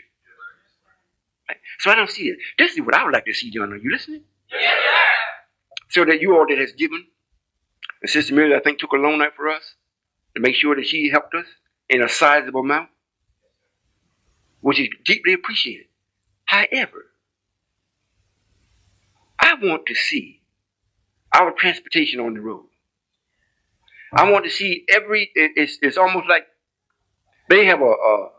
Right? So I don't see it. This is what I would like to see done. Are you listening? Yeah. So that you all that has given, and Sister Mary, I think, took a loan out for us to make sure that she helped us in a sizable amount, which is deeply appreciated. However, I want to see our transportation on the road. I want to see it's almost like they have a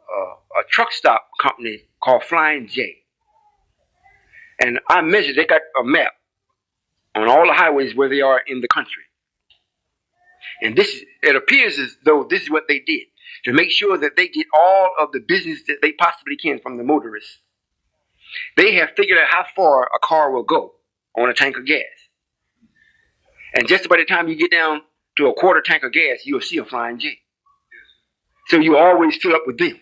truck stop company called Flying J. And I measured, they got a map on all the highways where they are in the country. And it appears as though this is what they did to make sure that they get all of the business that they possibly can from the motorists. They have figured out how far a car will go on a tank of gas. And just by the time you get down to a quarter tank of gas, you'll see a Flying J. So you always fill up with them.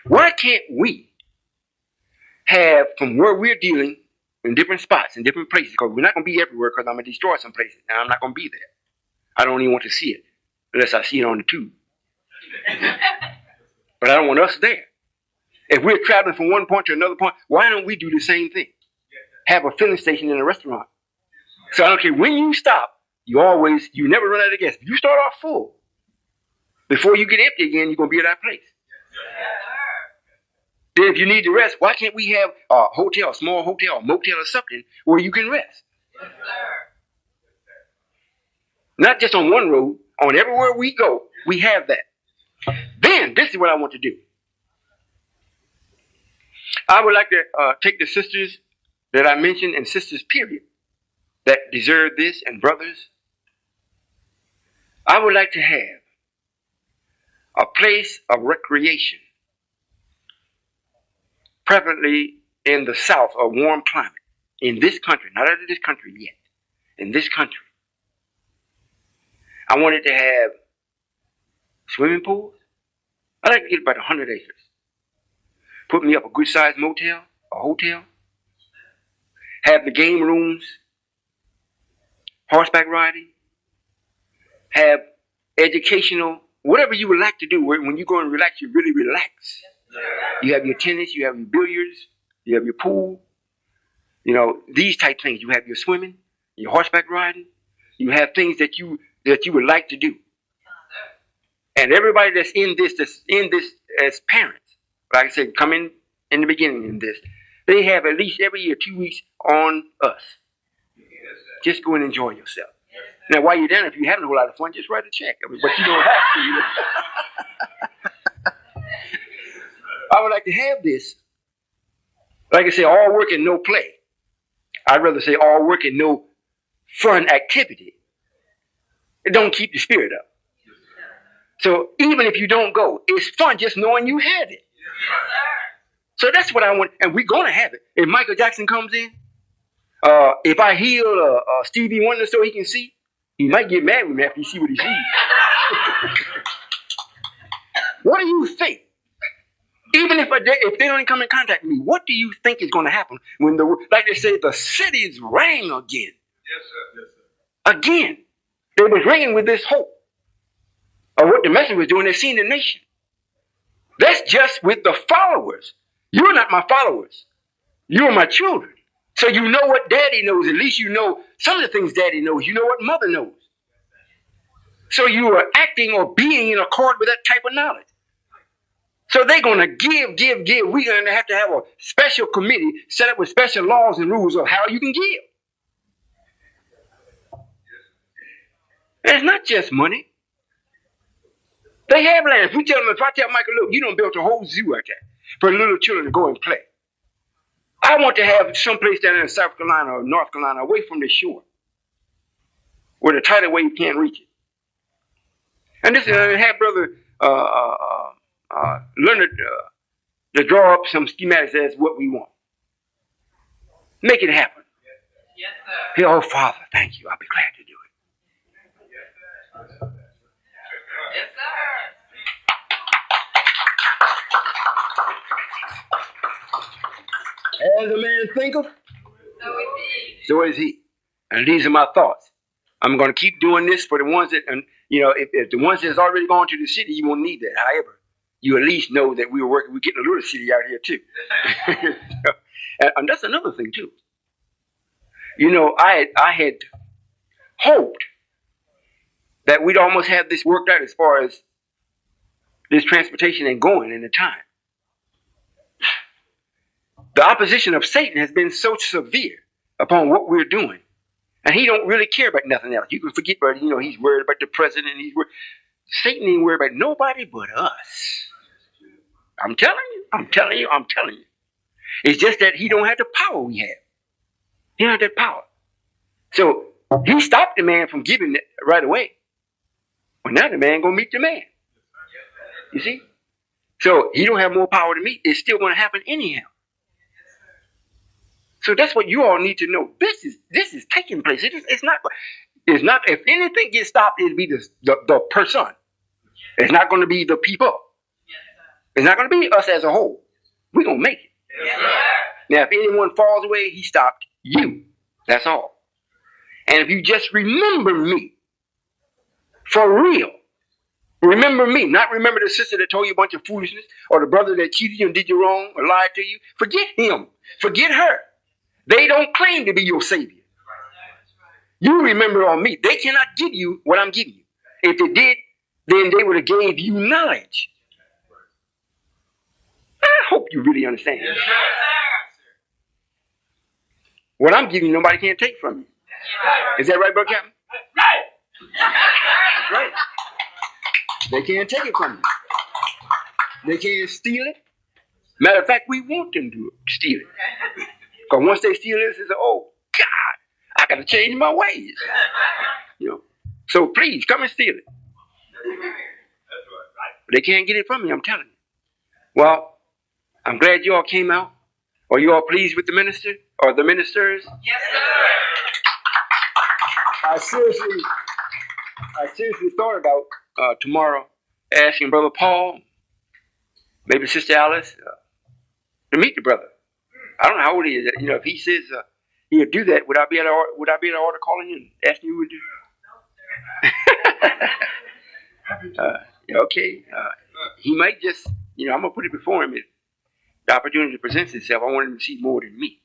Why can't we have, from where we're dealing, in different spots, in different places, because we're not going to be everywhere, because I'm going to destroy some places, and I'm not going to be there. I don't even want to see it, unless I see it on the tube. But I don't want us there. If we're traveling from one point to another point, why don't we do the same thing? Have a filling station in a restaurant, So I don't care when you stop, you never run out of gas. If you start off full, before you get empty again, you're going to be at that place. Then if you need to rest, why can't we have a hotel, a small hotel, a motel or something where you can rest? Not just on one road, on everywhere we go, we have that. Then, this is what I want to do. I would like to take the sisters that I mentioned, and sisters period, that deserve this, and brothers. I would like to have a place of recreation, preferably in the south, a warm climate, in this country, not out of this country yet, in this country. I wanted to have swimming pools. I'd like to get about 100 acres. Put me up a good-sized motel, a hotel. Have the game rooms, horseback riding. Have educational, whatever you would like to do. When you go and relax, you really relax. You have your tennis, you have your billiards, you have your pool. You know, these type things. You have your swimming, your horseback riding. You have things that you would like to do. And everybody that's in this as parents, like I said, come in the beginning in this, they have at least every year 2 weeks on us. Just go and enjoy yourself. Now, while you're down, if you're having a whole lot of fun, just write a check. But you don't have to. I would like to have this. Like I say, all work and no play. I'd rather say all work and no fun activity. It don't keep the spirit up. So even if you don't go, it's fun just knowing you have it. So that's what I want. And we're going to have it. If Michael Jackson comes in, if I heal Stevie Wonder so he can see, he might get mad with me after he see what he sees. What do you think? Even if they don't come in contact with me, what do you think is going to happen when like they say, the cities rang again? Yes, sir. Yes, sir. Again. They was ringing with this hope of what the message was doing. They're seeing the nation. That's just with the followers. You're not my followers. You're my children. So you know what daddy knows. At least you know some of the things daddy knows. You know what mother knows. So you are acting or being in accord with that type of knowledge. So they're going to give. We're going to have a special committee set up with special laws and rules of how you can give. It's not just money. They have land. If I tell Michael, look, you done built a whole zoo out there for little children to go and play. I want to have someplace down in South Carolina or North Carolina away from the shore where the tidal wave can't reach it. And this have Brother Leonard to draw up some schematics as what we want. Make it happen. Yes, sir. Hey, oh, Father, thank you. I'll be glad to do it. Yes, sir. As a man thinketh, so is he. And these are my thoughts. I'm going to keep doing this for the ones that, and if the ones that's already gone to the city, you won't need that. However, you at least know that we're getting a little city out here too. And that's another thing too. I had hoped that we'd almost have this worked out as far as this transportation and going in the time. The opposition of Satan has been so severe upon what we're doing. And he don't really care about nothing else. You can forget about it. He's worried about the president. Satan ain't worried about nobody but us. I'm telling you. It's just that he don't have the power we have. He don't have that power. So he stopped the man from giving it right away. Well, now the man gonna meet the man. You see? So he don't have more power than me. It's still gonna happen anyhow. So that's what you all need to know. This is taking place. It's not. If anything gets stopped, it'll be the person. It's not going to be the people. It's not going to be us as a whole. We're going to make it. Now, if anyone falls away, he stopped you. That's all. And if you just remember me, for real, remember me, not remember the sister that told you a bunch of foolishness, or the brother that cheated you and did you wrong or lied to you. Forget him. Forget her. They don't claim to be your savior. You remember on me. They cannot give you what I'm giving you. If they did, then they would have gave you knowledge. I hope you really understand. What I'm giving you, nobody can take from you. Is that right, Brother Captain? That's right. They can't take it from you. They can't steal it. Matter of fact, we want them to steal it. Because once they steal it, they say, oh, God, I got to change my ways. You know. So please, come and steal it. But they can't get it from me, I'm telling you. Well, I'm glad you all came out. Are you all pleased with the minister or the ministers? Yes, sir. I seriously thought about tomorrow asking Brother Paul, maybe Sister Alice, to meet the brother. I don't know how old he is. You know, if he says he'll do that, would I be able to order calling you and asking you to do? Okay. He might just, I'm gonna put it before him. If the opportunity presents itself, I want him to see more than me,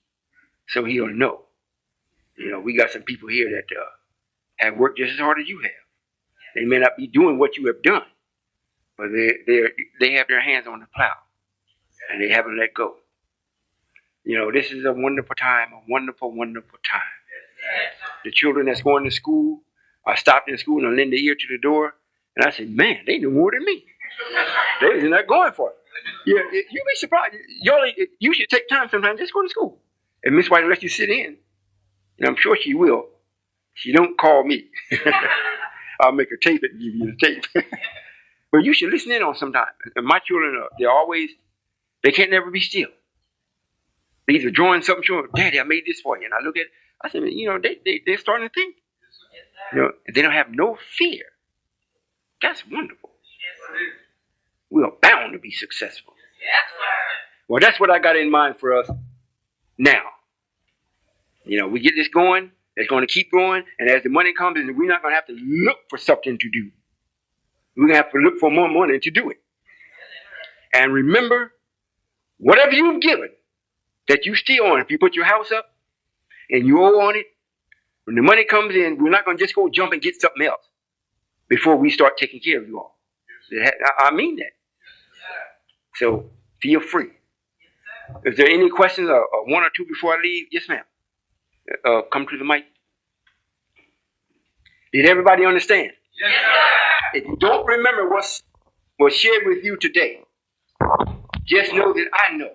so he'll know. We got some people here that have worked just as hard as you have. They may not be doing what you have done, but they have their hands on the plow, and they haven't let go. This is a wonderful time, a wonderful, wonderful time. The children that's going to school are stopped in school and lend their ear to the door, and I said, man, they know more than me. They're not going for it. You'd be surprised. You should take time sometimes, just go to school. And Miss White will let you sit in, and I'm sure she will. She don't call me. I'll make her tape it and give you the tape. But you should listen in on sometime. And my children, they can't never be still. They either drawing something, showing, Daddy, I made this for you. And I look at it, I said, they're starting to think. They don't have no fear. That's wonderful. We are bound to be successful. Well, that's what I got in mind for us now. We get this going. It's going to keep going. And as the money comes in, we're not going to have to look for something to do. We're going to have to look for more money to do it. And remember, whatever you've given that you still own, if you put your house up and you owe on it, when the money comes in, we're not going to just go jump and get something else before we start taking care of you all. I mean that. So feel free. Is there any questions, one or two before I leave? Yes, ma'am. Come to the mic. Did everybody understand? Yes, sir. If you don't remember what was shared with you today, just know that I know.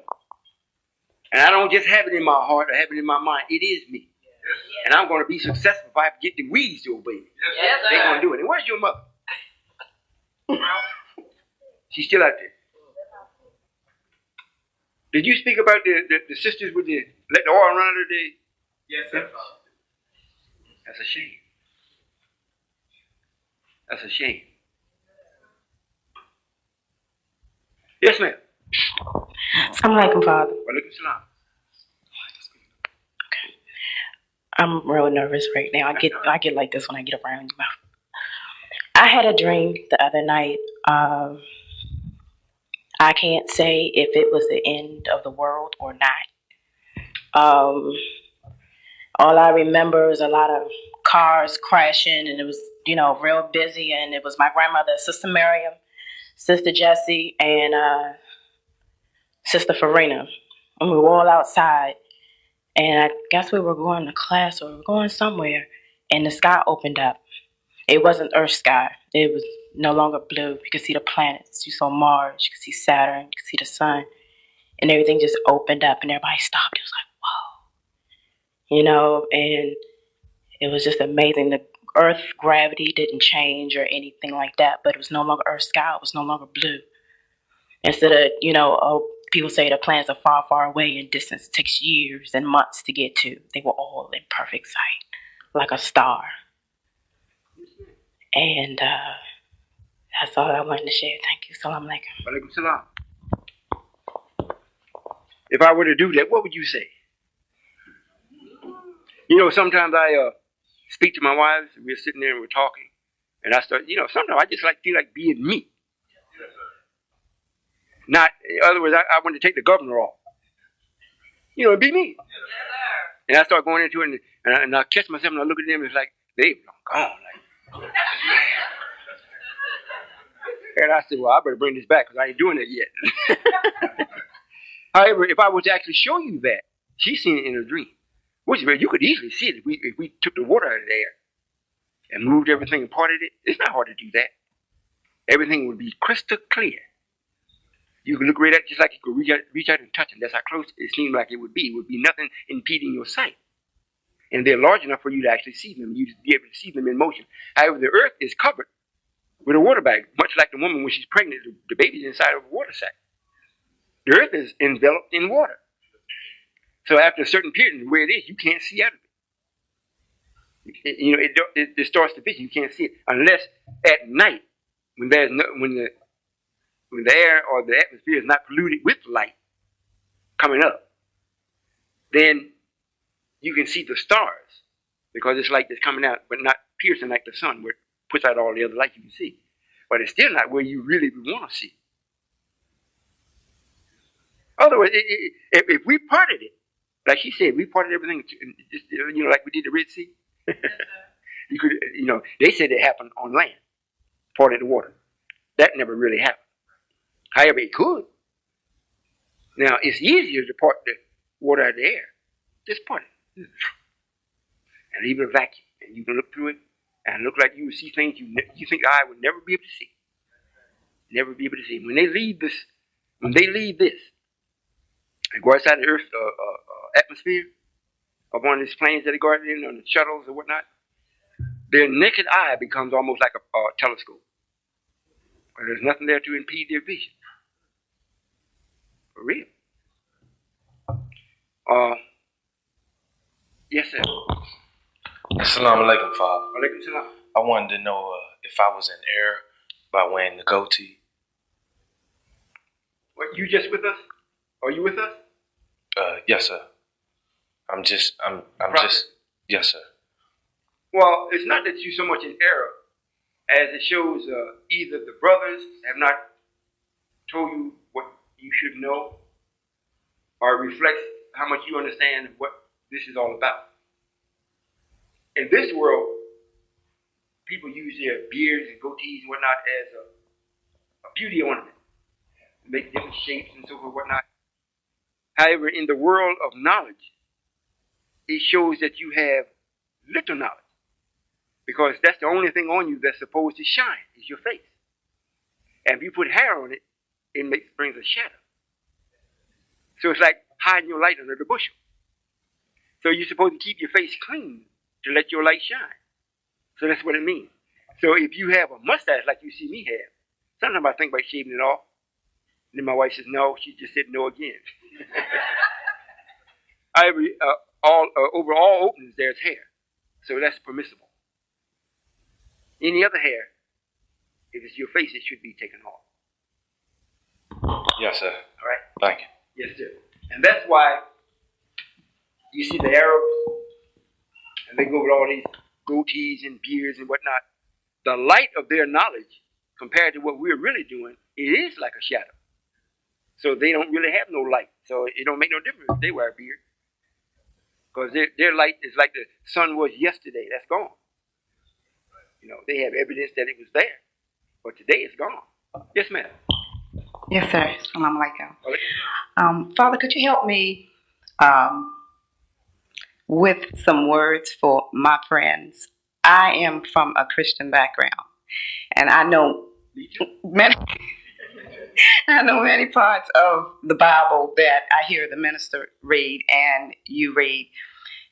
And I don't just have it in my heart or have it in my mind. It is me. Yes, and I'm going to be successful if I get the weeds to obey me. Yes, they're going to do it. And where's your mother? She's still out there. Did you speak about the sisters with let the oil run out of the... Yes, sir. That's a shame. That's a shame. Yes, ma'am. Assalamu alaikum, Father. Walaikum salam. Okay. I'm real nervous right now. I get like this when I get around you. I had a dream the other night. I can't say if it was the end of the world or not. All I remember is a lot of cars crashing, and it was, real busy. And it was my grandmother, Sister Miriam, Sister Jessie, and Sister Farina. And we were all outside. And I guess we were going to class or we were going somewhere. And the sky opened up. It wasn't Earth sky. It was no longer blue. You could see the planets. You saw Mars. You could see Saturn. You could see the sun. And everything just opened up and everybody stopped. It was like, whoa. And it was just amazing. The Earth gravity didn't change or anything like that. But it was no longer Earth sky. It was no longer blue. Instead of, people say the planets are far, far away in distance. It takes years and months to get to. They were all in perfect sight, like a star. And that's all I wanted to share. Thank you. Salam alaikum. Walaikum salam. If I were to do that, what would you say? Sometimes I speak to my wives. We're sitting there and we're talking. And I start, sometimes I just feel like being me. Not, in other words, I want to take the governor off. Be me. And I start going into it, and I catch myself, and I look at them, and it's like, they've gone. Like, yeah. And I said, well, I better bring this back, because I ain't doing it yet. However, if I was to actually show you that, she's seen it in a dream. Which you could easily see it if we took the water out of there and moved everything and parted it. It's not hard to do that. Everything would be crystal clear. You could look right at it just like you could reach out and touch it. That's how close it seemed like it would be. It would be nothing impeding your sight. And they're large enough for you to actually see them. You'd be able to see them in motion. However, the earth is covered with a water bag, much like the woman when she's pregnant, the baby's inside of a water sack. The earth is enveloped in water. So after a certain period, where it is, you can't see out of it. It distorts the vision. You can't see it unless at night, when the air or the atmosphere is not polluted with light coming up, then you can see the stars because it's light that's coming out, but not piercing like the sun, where it puts out all the other light you can see. But it's still not where you really want to see. Otherwise, if we parted it, like she said, we parted everything, just, like we did the Red Sea. You could, they said it happened on land, parted the water. That never really happened. However, it could. Now, it's easier to part the water out of the air. Just part it. And leave it a vacuum. And you can look through it and look like you will see things you think the eye would never be able to see. Never be able to see. When they leave this and go outside the Earth's atmosphere, of one of these planes that they go out in on the shuttles or whatnot, their naked eye becomes almost like a telescope. There's nothing there to impede their vision. For real. Yes, sir. Assalamu alaikum, Father. Alaikum salam. I wanted to know if I was in error by wearing the goatee. What, you just with us? Are you with us? Yes, sir. I'm just, yes, sir. Well, it's not that you're so much in error as it shows either the brothers have not told you what you should know, or it reflects how much you understand what this is all about. In this world, people use their beards and goatees and whatnot as a beauty ornament, make different shapes and so forth, whatnot. However, in the world of knowledge, it shows that you have little knowledge, because that's the only thing on you that's supposed to shine is your face. And if you put hair on it, it brings a shadow. So it's like hiding your light under the bushel. So you're supposed to keep your face clean to let your light shine. So that's what it means. So if you have a mustache like you see me have, sometimes I think about shaving it off. And then my wife says no. She just said no again. Over all openings there's hair. So that's permissible. Any other hair, if it's your face, it should be taken off. Yes, sir. All right? Thank you. Yes, sir. And that's why you see the Arabs, and they go with all these goatees and beards and whatnot. The light of their knowledge, compared to what we're really doing, it is like a shadow. So they don't really have no light. So it don't make no difference if they wear a beard. Because their light is like the sun was yesterday. That's gone. They have evidence that it was there. But today it's gone. Yes, ma'am. Yes, sir. Assalamu alaikum. Father, could you help me with some words for my friends? I am from a Christian background, and I know many parts of the Bible that I hear the minister read and you read.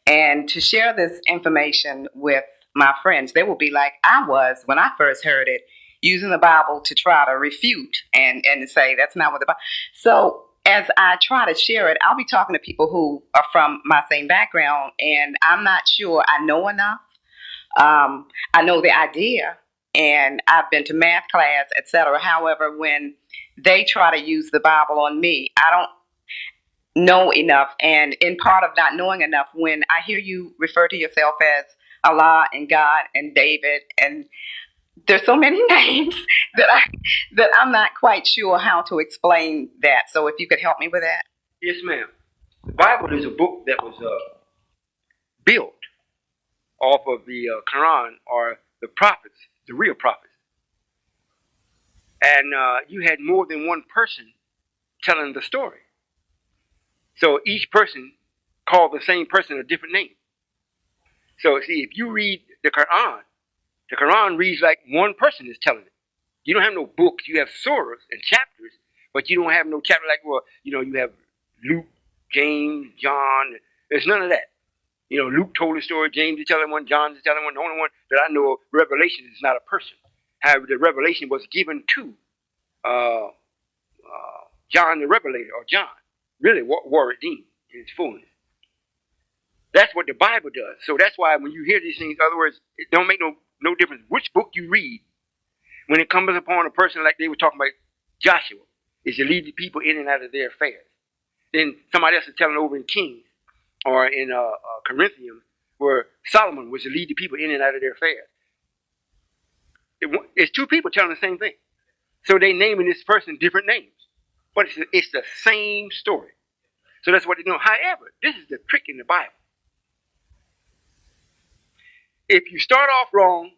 And to share this information with my friends, they will be like I was when I first heard it, using the Bible to try to refute and to say that's not what the Bible. So as I try to share it, I'll be talking to people who are from my same background, and I'm not sure I know enough. I know the idea, and I've been to math class, etc. However, when they try to use the Bible on me, I don't know enough. And in part of not knowing enough, when I hear you refer to yourself as Allah and God and David, and there's so many names that I'm not quite sure how to explain that. So if you could help me with that. Yes, ma'am. The Bible is a book that was built off of the Quran are the prophets, the real prophets. And you had more than one person telling the story. So each person called the same person a different name. So see, if you read the Quran reads like one person is telling it. You don't have no books. You have surahs and chapters, but you don't have no chapter like, well, you have Luke, James, John. There's none of that. Luke told a story, James is telling one, John is telling one. The only one that I know of, Revelation, is not a person. However, the revelation was given to John the Revelator, or John, really, Warredeem in its fullness. That's what the Bible does. So that's why when you hear these things, in other words, it don't make no difference which book you read. When it comes upon a person like they were talking about Joshua, is to lead the people in and out of their affairs. Then somebody else is telling over in Kings or in Corinthians, where Solomon was to lead the people in and out of their affairs. It's two people telling the same thing. So they naming this person different names. But it's the same story. So that's what they know. However, this is the trick in the Bible. If you start off wrong,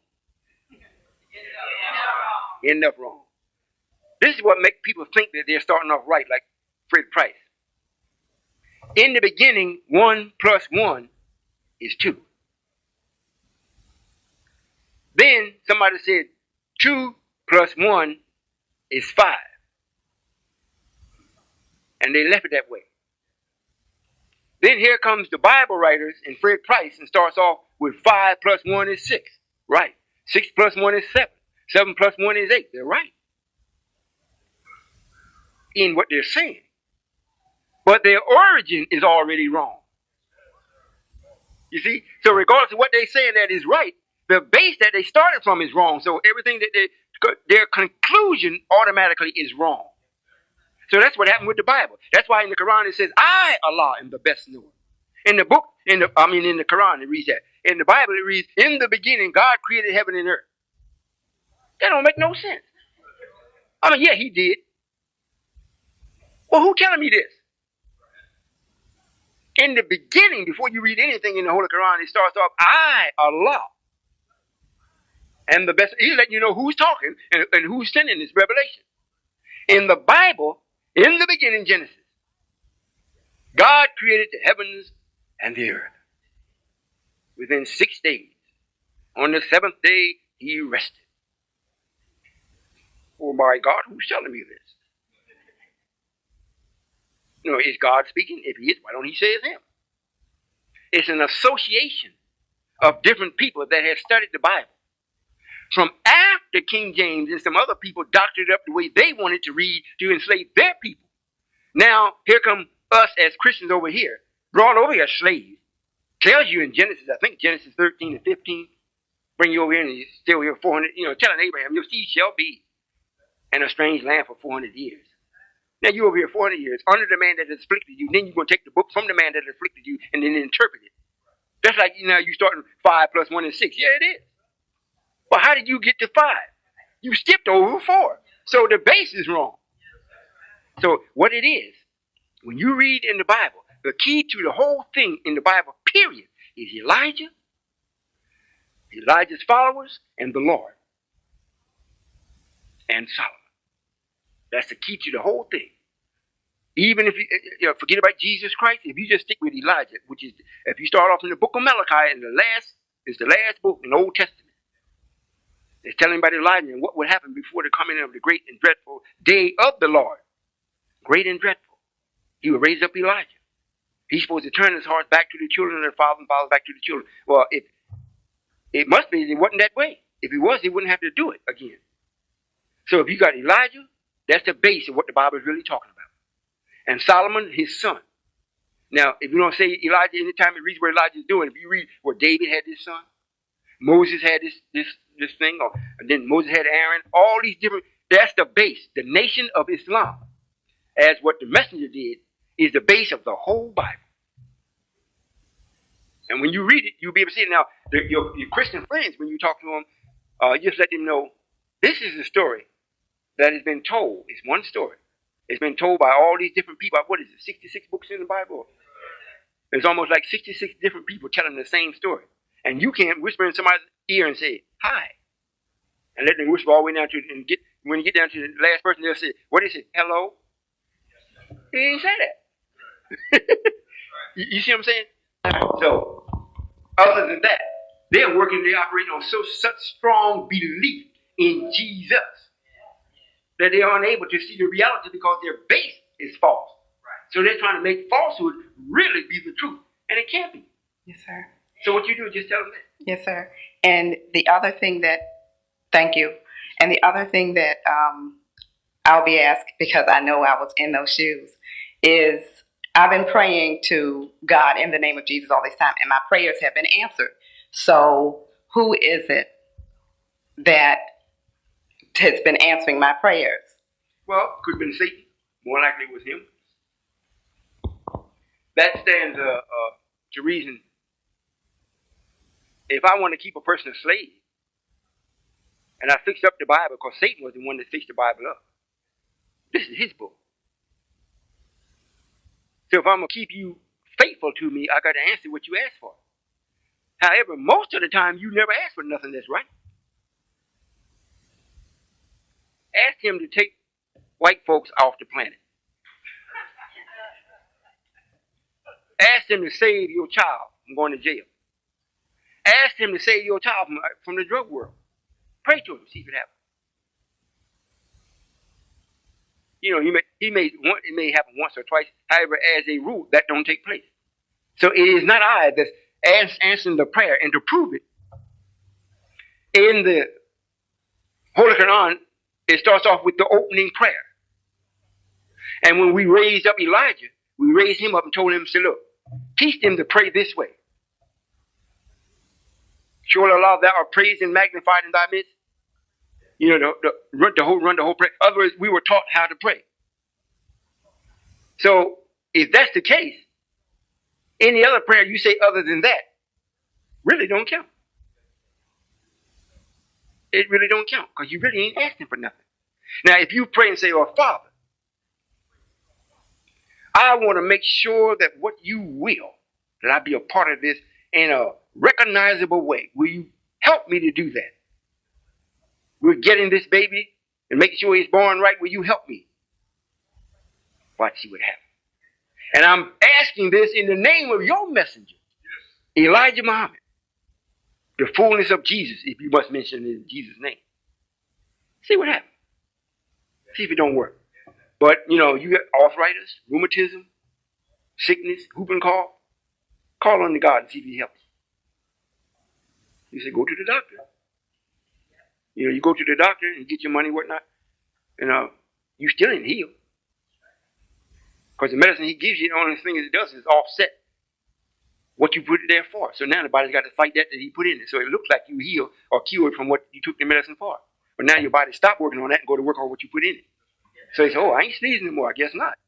end up wrong. This is what makes people think that they're starting off right, like Fred Price. In the beginning, 1 + 1 is 2. Then somebody said 2 + 1 is 5. And they left it that way. Then here comes the Bible writers and Fred Price and starts off with 5 + 1 is 6. Right. 6 + 1 is 7. 7 + 1 is 8. They're right in what they're saying. But their origin is already wrong. You see? So regardless of what they're saying that is right, the base that they started from is wrong. So everything that their conclusion automatically is wrong. So that's what happened with the Bible. That's why in the Quran it says, I, Allah, am the best knower. In the Quran it reads that. In the Bible it reads, in the beginning God created heaven and earth. That don't make no sense. Yeah, he did. Well, who telling me this? In the beginning, before you read anything in the Holy Quran, it starts off, I, Allah, am the best. He's letting you know who's talking and who's sending this revelation. In the Bible, in the beginning, Genesis, God created the heavens and the earth within 6 days. On the 7th day, he rested. Oh my God, who's telling me this? Is God speaking? If he is, why don't he say it's him? It's an association of different people that have studied the Bible. From after King James and some other people doctored it up the way they wanted to read to enslave their people. Now, here come us as Christians over here, brought over here slaves. Tells you in Genesis, I think Genesis 13 and 15, bring you over here and you're still here 400, telling Abraham, your seed shall be in a strange land for 400 years. Now you're over here 400 years under the man that afflicted you. Then you're going to take the book from the man that afflicted you and then interpret it. That's like, you starting 5 + 1 is 6. Yeah, it is. But how did you get to 5? You skipped over 4. So the base is wrong. So what it is, when you read in the Bible, the key to the whole thing in the Bible, period, is Elijah, Elijah's followers, and the Lord, and Solomon. That's the key to the whole thing. Even if you forget about Jesus Christ, if you just stick with Elijah, which is, if you start off in the book of Malachi, and the last book in the Old Testament, it's telling about Elijah and what would happen before the coming of the great and dreadful day of the Lord. Great and dreadful. He would raise up Elijah. He's supposed to turn his heart back to the children and their father and fathers back to the children. Well, it must be it wasn't that way. If he was, he wouldn't have to do it again. So if you got Elijah, that's the base of what the Bible is really talking about. And Solomon, his son. Now, if you don't say Elijah, anytime it reads what Elijah is doing, if you read where David had this son, Moses had this thing, and then Moses had Aaron, all these different, that's the base. The nation of Islam, as what the messenger did, is the base of the whole Bible. And when you read it, you'll be able to see it. Now, your Christian friends, when you talk to them, just let them know, this is a story that has been told. It's one story. It's been told by all these different people. What is it, 66 books in the Bible? It's almost like 66 different people telling the same story. And you can't whisper in somebody's ear and say, hi. And let them whisper all the way down to it. And when you get down to the last person, they'll say, what is it? Hello? He ain't say that. You see what I'm saying? So, other than that, they're operating on such strong belief in Jesus that they are unable to see the reality because their base is false. So they're trying to make falsehood really be the truth. And it can't be. Yes, sir. So what you do is just tell them that. Yes, sir. And the other thing that, thank you. And the other thing that I'll be asked, because I know I was in those shoes, is I've been praying to God in the name of Jesus all this time, and my prayers have been answered. So who is it that has been answering my prayers? Well, could have been Satan. More likely it was him. That stands to reason. If I want to keep a person a slave, and I fixed up the Bible, because Satan was the one that fixed the Bible up. This is his book. So if I'm going to keep you faithful to me, I got to answer what you asked for. However, most of the time, you never ask for nothing that's right. Ask him to take white folks off the planet. Ask him to save your child from going to jail. Ask him to save your child from the drug world. Pray to him, see if it happens. You know, it may happen once or twice. However, as a rule, that don't take place. So it is not I that's answering the prayer. And to prove it, in the Holy Quran, it starts off with the opening prayer. And when we raised up Elijah, we raised him up and told him, say, look, teach them to pray this way. Surely Allah, thou art praised and magnified in thy midst. You know, run the whole prayer. In other words, we were taught how to pray. So if that's the case, any other prayer you say other than that really don't count. It really don't count because you really ain't asking for nothing. Now, if you pray and say, oh, Father, I want to make sure that what you will, that I be a part of this in a recognizable way. Will you help me to do that? We're getting this baby and making sure he's born right. Will you help me? Watch, see what happens. And I'm asking this in the name of your messenger, Elijah Muhammad, the fullness of Jesus, if you must mention it in Jesus' name. See what happens. See if it don't work. But, you know, you got arthritis, rheumatism, sickness, whooping cough. Call on the God and see if he helps. You say, go to the doctor. You know, you go to the doctor and get your money, whatnot, and you still ain't healed. Because the medicine he gives you, the only thing it does is offset what you put it there for. So now the body's got to fight that he put in it. So it looks like you healed or cured from what you took the medicine for. But now your body stop working on that and go to work on what you put in it. So you say, oh, I ain't sneezing anymore. I guess not.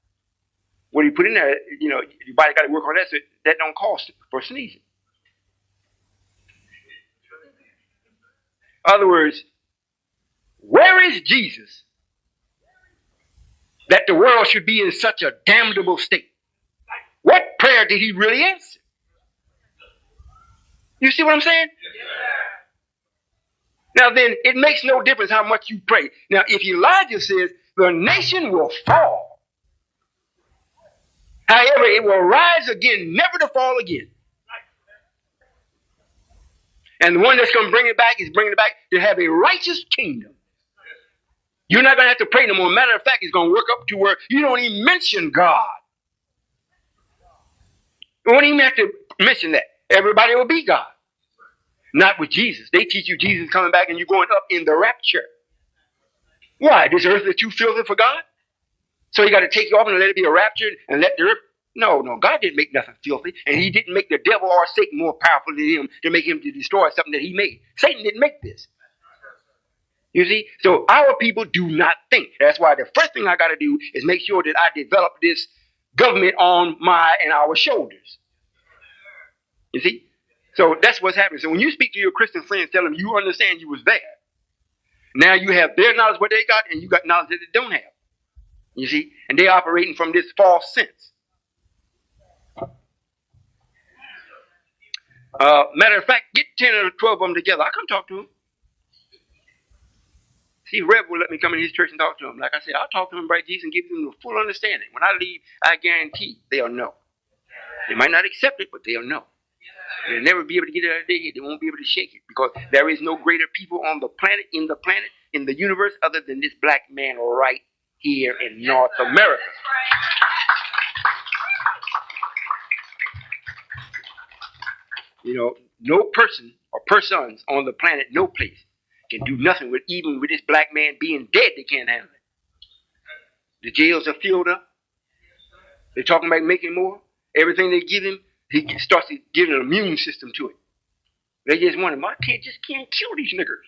What you put in there, you know, your body got to work on that so that don't cost for sneezing. In other words, where is Jesus that the world should be in such a damnable state? What prayer did he really answer? You see what I'm saying? Now then, it makes no difference how much you pray. Now, if Elijah says the nation will fall, however, it will rise again, never to fall again. And the one that's going to bring it back is bringing it back to have a righteous kingdom. You're not going to have to pray no more. Matter of fact, it's going to work up to where you don't even mention God. You won't even have to mention that. Everybody will be God. Not with Jesus. They teach you Jesus is coming back and you're going up in the rapture. Why? This earth is too filthy for God? So he got to take you off and let it be a rapture and let the earth... No, God didn't make nothing filthy. And he didn't make the devil or Satan more powerful than him to make him to destroy something that he made. Satan didn't make this. You see? So our people do not think. That's why the first thing I got to do is make sure that I develop this government on my and our shoulders. You see? So that's what's happening. So when you speak to your Christian friends, tell them you understand you was there. Now you have their knowledge what they got, and you got knowledge that they don't have. You see? And they're operating from this false sense. Matter of fact, get 10 or 12 of them together. I'll come talk to them. See, Rev will let me come in his church and talk to him. Like I said, I'll talk to him about Jesus and give them the full understanding. When I leave, I guarantee they'll know. They might not accept it, but they'll know. They'll never be able to get it out of their head. They won't be able to shake it because there is no greater people on the planet, in the universe, other than this black man right here in North America. You know, no person or persons on the planet, no place, can do nothing with, even with this black man being dead, they can't handle it. The jails are filled up. They're talking about making more. Everything they give him, he starts giving an immune system to it. They just wonder, I can't kill these niggers.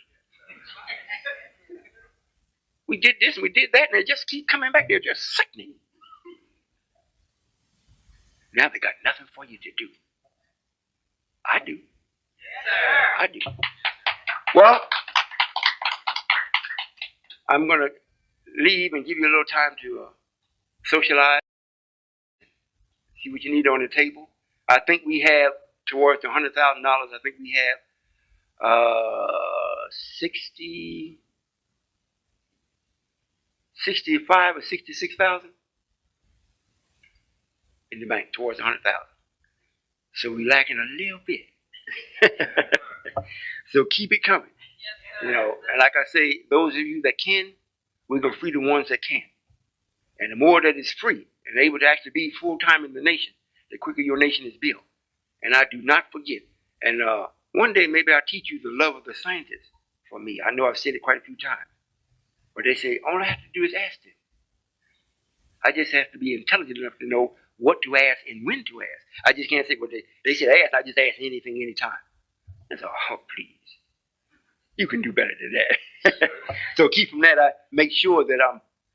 We did this and we did that, and they just keep coming back. They're just sickening. Now they got nothing for you to do. I do. I do. Well, I'm going to leave and give you a little time to socialize, see what you need on the table. I think we have, towards the $100,000, I think we have 65 or 66,000 in the bank towards 100,000. So we're lacking a little bit. So keep it coming. You know, and like I say, those of you that can, we're going to free the ones that can't. And the more that is free and able to actually be full-time in the nation, the quicker your nation is built. And I do not forget. And one day maybe I'll teach you the love of the scientists for me. I know I've said it quite a few times. But they say, all I have to do is ask them. I just have to be intelligent enough to know what to ask and when to ask. I just can't say, well, they said ask, I just ask anything, anytime. I said, oh, please. You can do better than that. So keep from that, I make sure that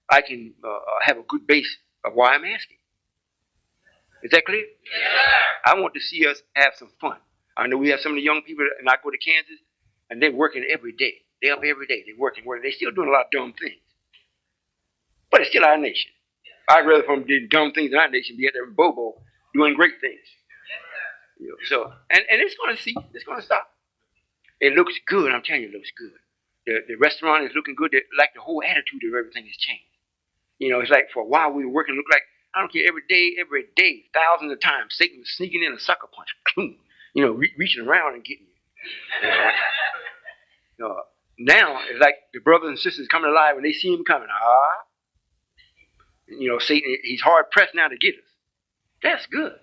I can have a good base of why I'm asking. Is that clear? Yeah. I want to see us have some fun. I know we have some of the young people, and I go to Kansas, and they're working every day. They're up every day. They're working. They're still doing a lot of dumb things. But it's still our nation. I'd rather from doing dumb things in our nation be at there in Bobo doing great things. You know, so, and it's going to see. It's going to stop. It looks good. I'm telling you, it looks good. The restaurant is looking good. Like the whole attitude of everything has changed. You know, it's like for a while we were working, it looked like, I don't care, every day, thousands of times, Satan was sneaking in a sucker punch. You know, reaching around and getting you. You know, now, it's like the brothers and sisters coming alive when they see him coming. You know, Satan, he's hard pressed now to get us. That's good.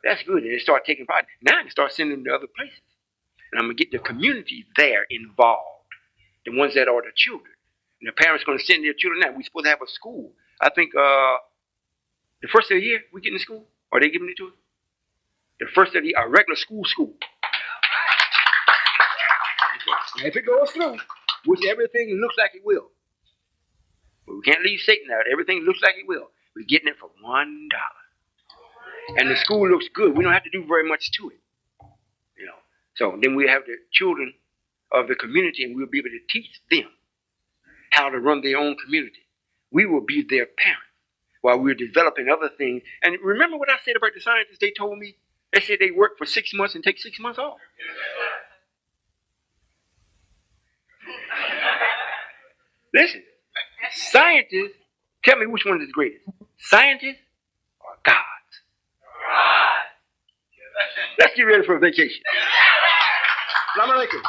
That's good. And they start taking part. Now I can start sending them to other places. And I'm going to get the community there involved. The ones that are the children. And the parents are going to send their children now. We're supposed to have a school. I think the first of the year we get in school. Are they giving it to us? The first of the year, a regular school. If it goes through, which everything looks like it will. But we can't leave Satan out. Everything looks like it will. We're getting it for $1. And the school looks good. We don't have to do very much to it. You know. So then we have the children of the community, and we'll be able to teach them how to run their own community. We will be their parents while we're developing other things. And remember what I said about the scientists? They told me, they said they work for 6 months and take 6 months off. Listen, scientists, tell me which one is the greatest. Scientists or gods? Let's get ready for a vacation. Assalamu alaikum.